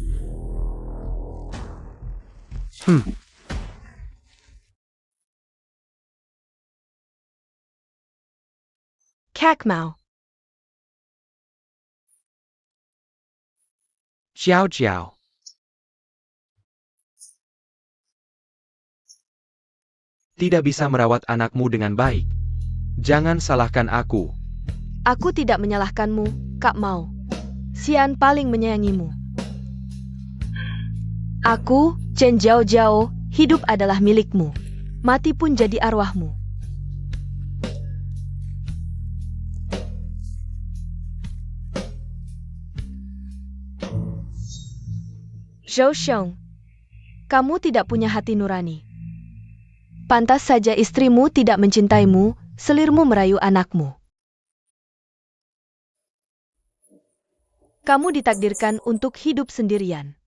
Kakmau. Xiao Jiao. Tidak bisa merawat anakmu dengan baik. Jangan salahkan aku. Aku tidak menyalahkanmu, Kak Mau. Xian paling menyayangimu. Aku, Chen Jiao Jiao, hidup adalah milikmu. Mati pun jadi arwahmu. Zhou Xiong, kamu tidak punya hati nurani. Pantas saja istrimu tidak mencintaimu, selirmu merayu anakmu. Kamu ditakdirkan untuk hidup sendirian.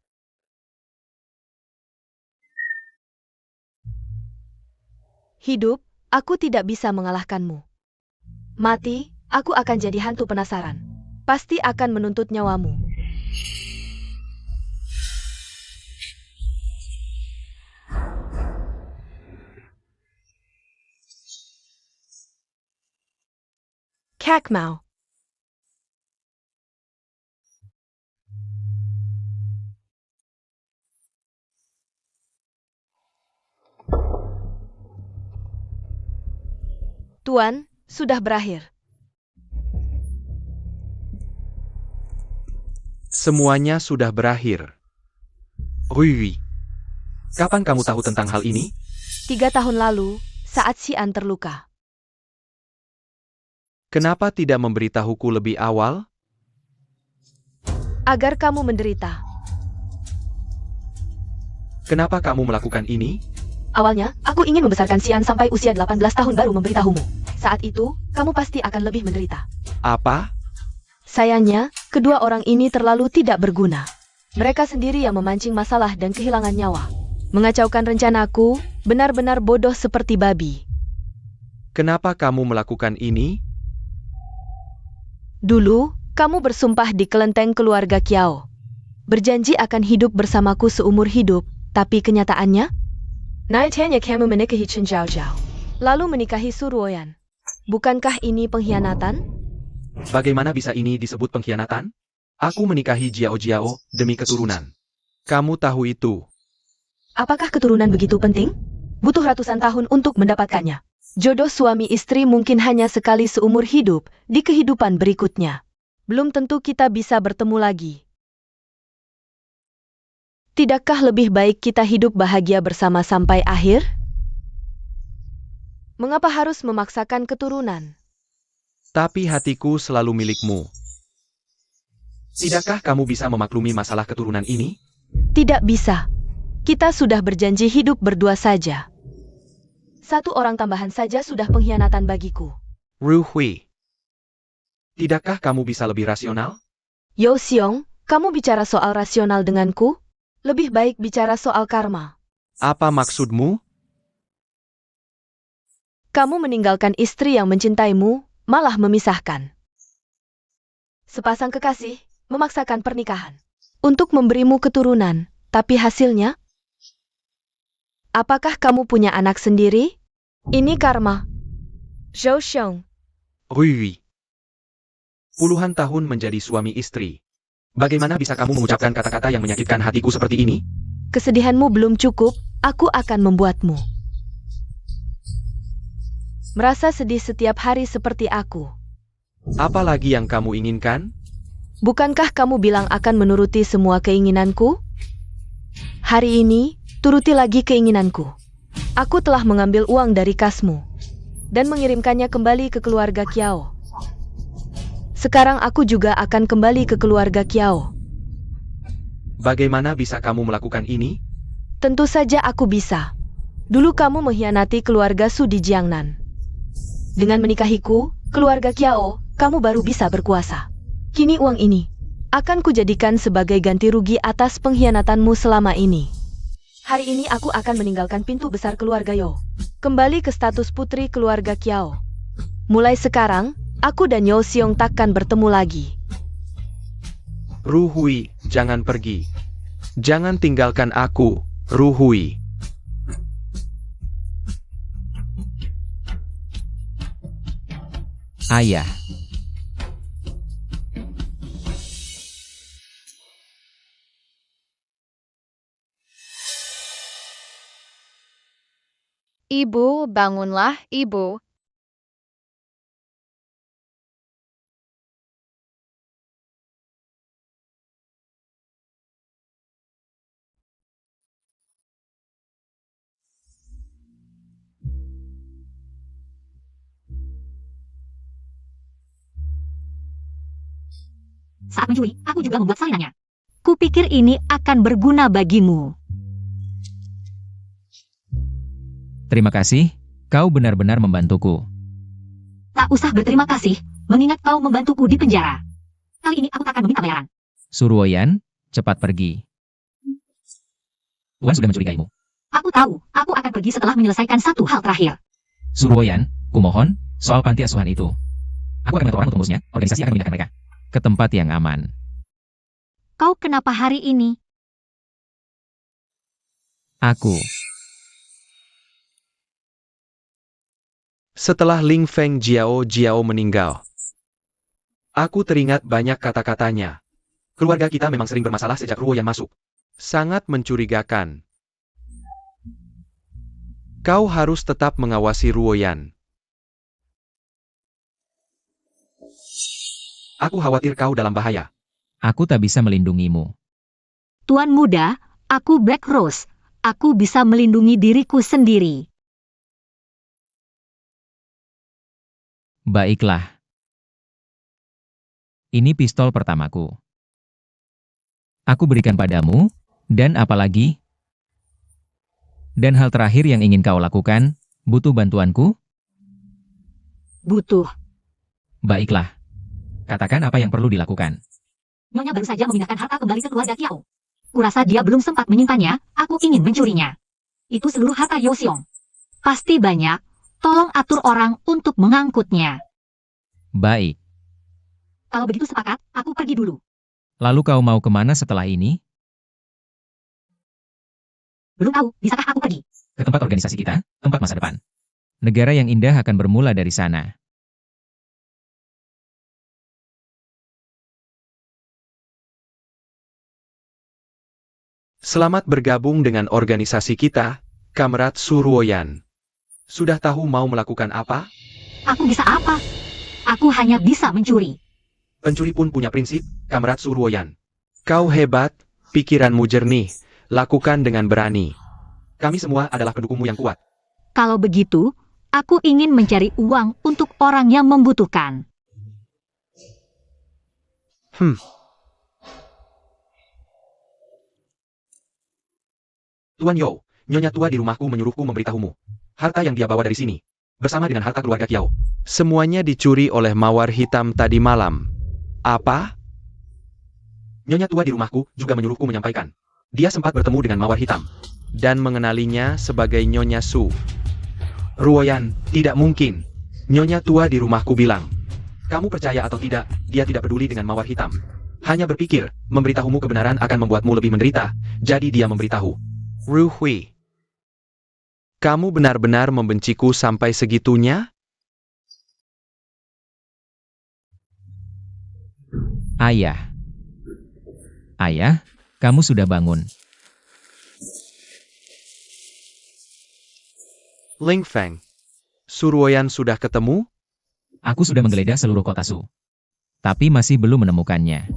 Hidup, aku tidak bisa mengalahkanmu. Mati, aku akan jadi hantu penasaran. Pasti akan menuntut nyawamu. Kakmau. Tuan, sudah berakhir. Semuanya sudah berakhir. Rui, kapan kamu tahu tentang hal ini? 3 tahun lalu, saat Xian terluka. Kenapa tidak memberitahuku lebih awal? Agar kamu menderita. Kenapa kamu melakukan ini? Awalnya, aku ingin membesarkan Xian sampai usia 18 tahun baru memberitahumu. Saat itu, kamu pasti akan lebih menderita. Apa? Sayangnya, kedua orang ini terlalu tidak berguna. Mereka sendiri yang memancing masalah dan kehilangan nyawa. Mengacaukan rencanaku, benar-benar bodoh seperti babi. Kenapa kamu melakukan ini? Dulu, kamu bersumpah di kelenteng keluarga Kiao. Berjanji akan hidup bersamaku seumur hidup, tapi kenyataannya? Naitanya kamu menikahi Chen Jiao Jiao, lalu menikahi Su Ruoyan. Bukankah ini pengkhianatan? Bagaimana bisa ini disebut pengkhianatan? Aku menikahi Jiao Jiao demi keturunan. Kamu tahu itu. Apakah keturunan begitu penting? Butuh ratusan tahun untuk mendapatkannya. Jodoh suami istri mungkin hanya sekali seumur hidup di kehidupan berikutnya. Belum tentu kita bisa bertemu lagi. Tidakkah lebih baik kita hidup bahagia bersama sampai akhir? Mengapa harus memaksakan keturunan? Tapi hatiku selalu milikmu. Tidakkah kamu bisa memaklumi masalah keturunan ini? Tidak bisa. Kita sudah berjanji hidup berdua saja. 1 orang tambahan saja sudah pengkhianatan bagiku. Ru Hui. Tidakkah kamu bisa lebih rasional? Yo Xiong, kamu bicara soal rasional denganku? Lebih baik bicara soal karma. Apa maksudmu? Kamu meninggalkan istri yang mencintaimu, malah memisahkan. Sepasang kekasih, memaksakan pernikahan. Untuk memberimu keturunan, tapi hasilnya? Apakah kamu punya anak sendiri? Ini karma. Zhou Xiong. Rui. Puluhan tahun menjadi suami istri. Bagaimana bisa kamu mengucapkan kata-kata yang menyakitkan hatiku seperti ini? Kesedihanmu belum cukup, aku akan membuatmu merasa sedih setiap hari seperti aku. Apa lagi yang kamu inginkan? Bukankah kamu bilang akan menuruti semua keinginanku? Hari ini, turuti lagi keinginanku. Aku telah mengambil uang dari kasmu dan mengirimkannya kembali ke keluarga Kiao. Sekarang aku juga akan kembali ke keluarga Kiao. Bagaimana bisa kamu melakukan ini? Tentu saja aku bisa. Dulu kamu mengkhianati keluarga Su di Jiangnan. Dengan menikahiku, keluarga Kiao, kamu baru bisa berkuasa. Kini uang ini akan kujadikan sebagai ganti rugi atas pengkhianatanmu selama ini. Hari ini aku akan meninggalkan pintu besar keluarga Yo. Kembali ke status putri keluarga Kiao. Mulai sekarang, aku dan Yo Xiong takkan bertemu lagi. Ru Hui, jangan pergi. Jangan tinggalkan aku, Ru Hui. Ayah. Ibu, bangunlah, Ibu. Saat mencuri, aku juga membuat salinannya. Kupikir ini akan berguna bagimu. Terima kasih, kau benar-benar membantuku. Tak usah berterima kasih, mengingat kau membantuku di penjara. Kali ini aku tak akan meminta bayaran. Suruoyan, cepat pergi. Wan sudah mencurigaimu. Aku tahu, aku akan pergi setelah menyelesaikan satu hal terakhir. Suruoyan, kumohon, soal panti asuhan itu. Aku akan mengatur orang untuk mengurusnya, organisasi akan memindahkan mereka ke tempat yang aman. Kau kenapa hari ini? Aku. Setelah Ling Feng Jiao meninggal, aku teringat banyak kata-katanya. Keluarga kita memang sering bermasalah sejak Ruoyan masuk. Sangat mencurigakan. Kau harus tetap mengawasi Ruoyan. Aku khawatir kau dalam bahaya. Aku tak bisa melindungimu. Tuan muda, aku Black Rose. Aku bisa melindungi diriku sendiri. Baiklah. Ini pistol pertamaku. Aku berikan padamu, dan apalagi? Dan hal terakhir yang ingin kau lakukan, butuh bantuanku? Butuh. Baiklah. Katakan apa yang perlu dilakukan. Nyonya baru saja memindahkan harta kembali ke keluarga Kiao. Kurasa dia belum sempat menyimpannya, aku ingin mencurinya. Itu seluruh harta Yo Xiong. Pasti banyak, tolong atur orang untuk mengangkutnya. Baik. Kalau begitu sepakat, aku pergi dulu. Lalu kau mau kemana setelah ini? Belum tahu, bisakah aku pergi? Ke tempat organisasi kita, tempat masa depan. Negara yang indah akan bermula dari sana. Selamat bergabung dengan organisasi kita, Kamrat Suruoyan. Sudah tahu mau melakukan apa? Aku bisa apa? Aku hanya bisa mencuri. Pencuri pun punya prinsip, Kamrat Suruoyan. Kau hebat, pikiranmu jernih, lakukan dengan berani. Kami semua adalah pendukungmu yang kuat. Kalau begitu, aku ingin mencari uang untuk orang yang membutuhkan. Tuan Yo, Nyonya tua di rumahku menyuruhku memberitahumu. Harta yang dia bawa dari sini, bersama dengan harta keluarga Kiao. Semuanya dicuri oleh Mawar Hitam tadi malam. Apa? Nyonya tua di rumahku juga menyuruhku menyampaikan. Dia sempat bertemu dengan Mawar Hitam dan mengenalinya sebagai Nyonya Su. Ruoyan, tidak mungkin. Nyonya tua di rumahku bilang. Kamu percaya atau tidak, dia tidak peduli dengan Mawar Hitam. Hanya berpikir, memberitahumu kebenaran akan membuatmu lebih menderita, jadi dia memberitahu. Ru Hui, kamu benar-benar membenciku sampai segitunya? Ayah. Ayah, kamu sudah bangun. Ling Feng, Suruoyan sudah ketemu? Aku sudah menggeledah seluruh kota Su. Tapi masih belum menemukannya.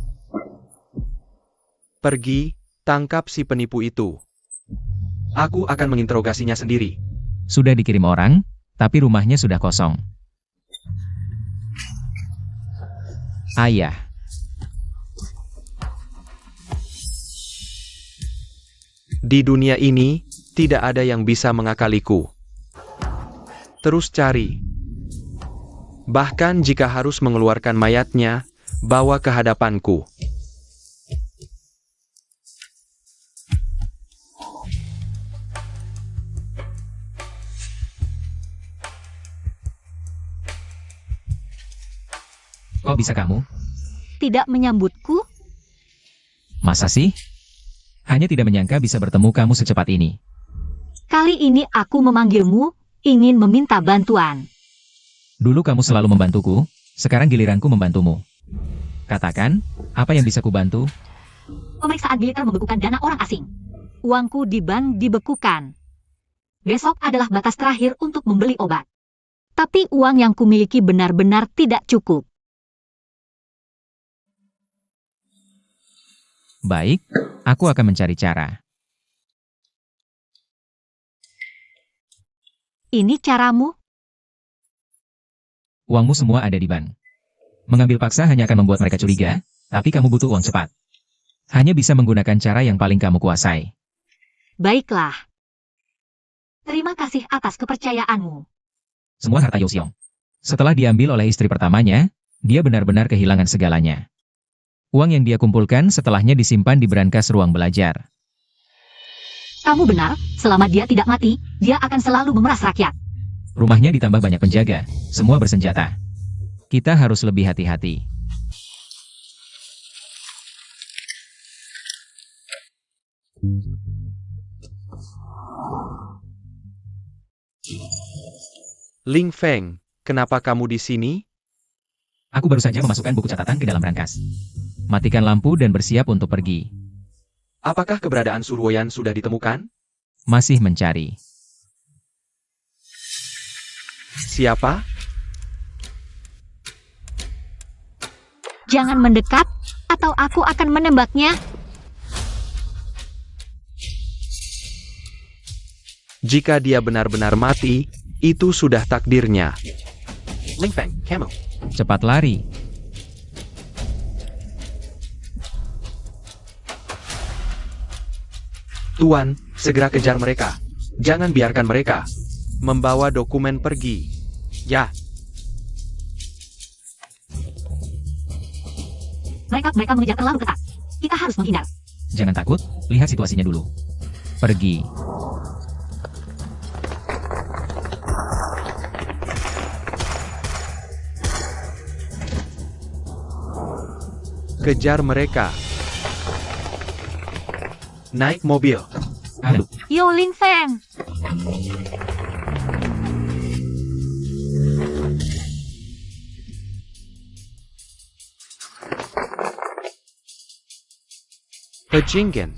Pergi, tangkap si penipu itu. Aku akan menginterogasinya sendiri. Sudah dikirim orang, tapi rumahnya sudah kosong. Ayah. Di dunia ini, tidak ada yang bisa mengakaliku. Terus cari. Bahkan jika harus mengeluarkan mayatnya, bawa ke hadapanku. Kok bisa kamu? Tidak menyambutku? Masa sih? Hanya tidak menyangka bisa bertemu kamu secepat ini. Kali ini aku memanggilmu, ingin meminta bantuan. Dulu kamu selalu membantuku, sekarang giliranku membantumu. Katakan, apa yang bisa kubantu? Pemeriksaan militer membekukan dana orang asing. Uangku di bank dibekukan. Besok adalah batas terakhir untuk membeli obat. Tapi uang yang kumiliki benar-benar tidak cukup. Baik, aku akan mencari cara. Ini caramu? Uangmu semua ada di bank. Mengambil paksa hanya akan membuat mereka curiga, tapi kamu butuh uang cepat. Hanya bisa menggunakan cara yang paling kamu kuasai. Baiklah. Terima kasih atas kepercayaanmu. Semua harta Yoxiong. Setelah diambil oleh istri pertamanya, dia benar-benar kehilangan segalanya. Uang yang dia kumpulkan setelahnya disimpan di brankas ruang belajar. Kamu benar, selama dia tidak mati, dia akan selalu memeras rakyat. Rumahnya ditambah banyak penjaga, semua bersenjata. Kita harus lebih hati-hati. Ling Feng, kenapa kamu di sini? Aku baru saja memasukkan buku catatan ke dalam brankas. Matikan lampu dan bersiap untuk pergi. Apakah keberadaan Suruoyan sudah ditemukan? Masih mencari. Siapa? Jangan mendekat, atau aku akan menembaknya. Jika dia benar-benar mati, itu sudah takdirnya. Ling Feng, kamu. Cepat lari. Tuan, segera kejar mereka. Jangan biarkan mereka membawa dokumen pergi. Ya, Mereka mengejar terlalu ketat. Kita harus menghindar. Jangan takut, lihat situasinya dulu. Pergi. kejar mereka. Naik mobil. Halo. Yo Ling Feng. Pejingen,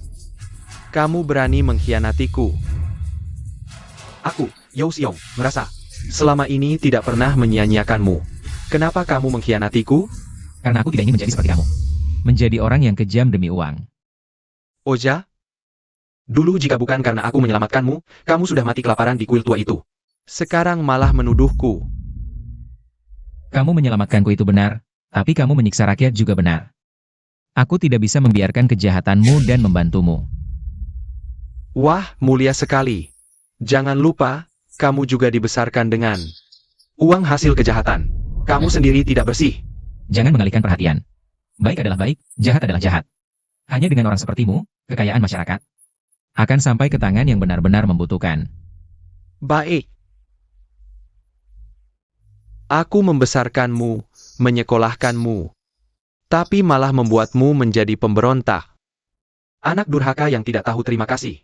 kamu berani mengkhianatiku. Aku, Yao Xiong, merasa selama ini tidak pernah menyia-nyiakanmu. Kenapa kamu mengkhianatiku? Karena aku tidak ingin menjadi seperti kamu. Menjadi orang yang kejam demi uang. Oja? Dulu jika bukan karena aku menyelamatkanmu, kamu sudah mati kelaparan di kuil tua itu. Sekarang malah menuduhku. Kamu menyelamatkanku itu benar, tapi kamu menyiksa rakyat juga benar. Aku tidak bisa membiarkan kejahatanmu dan membantumu. Wah, mulia sekali. Jangan lupa, kamu juga dibesarkan dengan uang hasil kejahatan. Kamu sendiri tidak bersih. Jangan mengalihkan perhatian. Baik adalah baik, jahat adalah jahat. Hanya dengan orang sepertimu, kekayaan masyarakat akan sampai ke tangan yang benar-benar membutuhkan. Baik. Aku membesarkanmu, menyekolahkanmu, tapi malah membuatmu menjadi pemberontak. Anak durhaka yang tidak tahu terima kasih.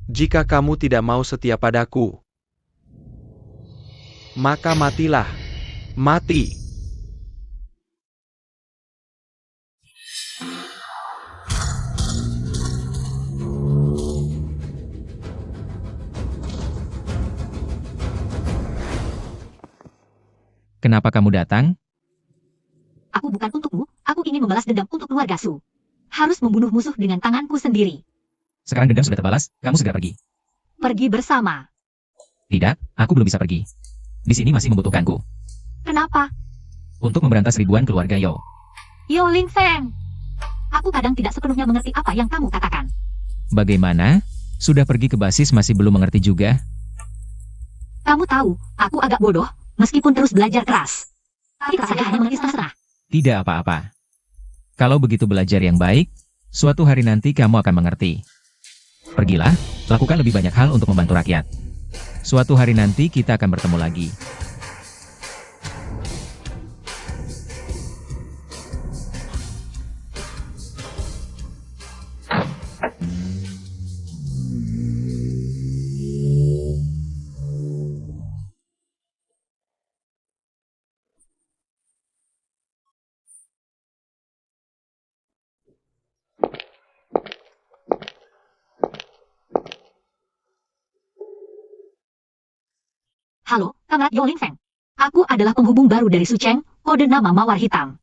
Jika kamu tidak mau setia padaku, maka matilah. Mati. Kenapa kamu datang? Aku bukan untukmu, aku ingin membalas dendam untuk keluarga Su. Harus membunuh musuh dengan tanganku sendiri. Sekarang dendam sudah terbalas, kamu segera pergi. Pergi bersama. Tidak, aku belum bisa pergi. Di sini masih membutuhkanku. Kenapa? Untuk memberantas ribuan keluarga Yo. Yo Ling Feng. Aku kadang tidak sepenuhnya mengerti apa yang kamu katakan. Bagaimana? Sudah pergi ke basis masih belum mengerti juga? Kamu tahu, aku agak bodoh, meskipun terus belajar keras. Tapi saya hanya mengerti setengah-setengah. Tidak apa-apa. Kalau begitu belajar yang baik, suatu hari nanti kamu akan mengerti. Pergilah, lakukan lebih banyak hal untuk membantu rakyat. Suatu hari nanti kita akan bertemu lagi. Halo, Kamrat Yo Ling Feng. Aku adalah penghubung baru dari Su Cheng, kode nama Mawar Hitam.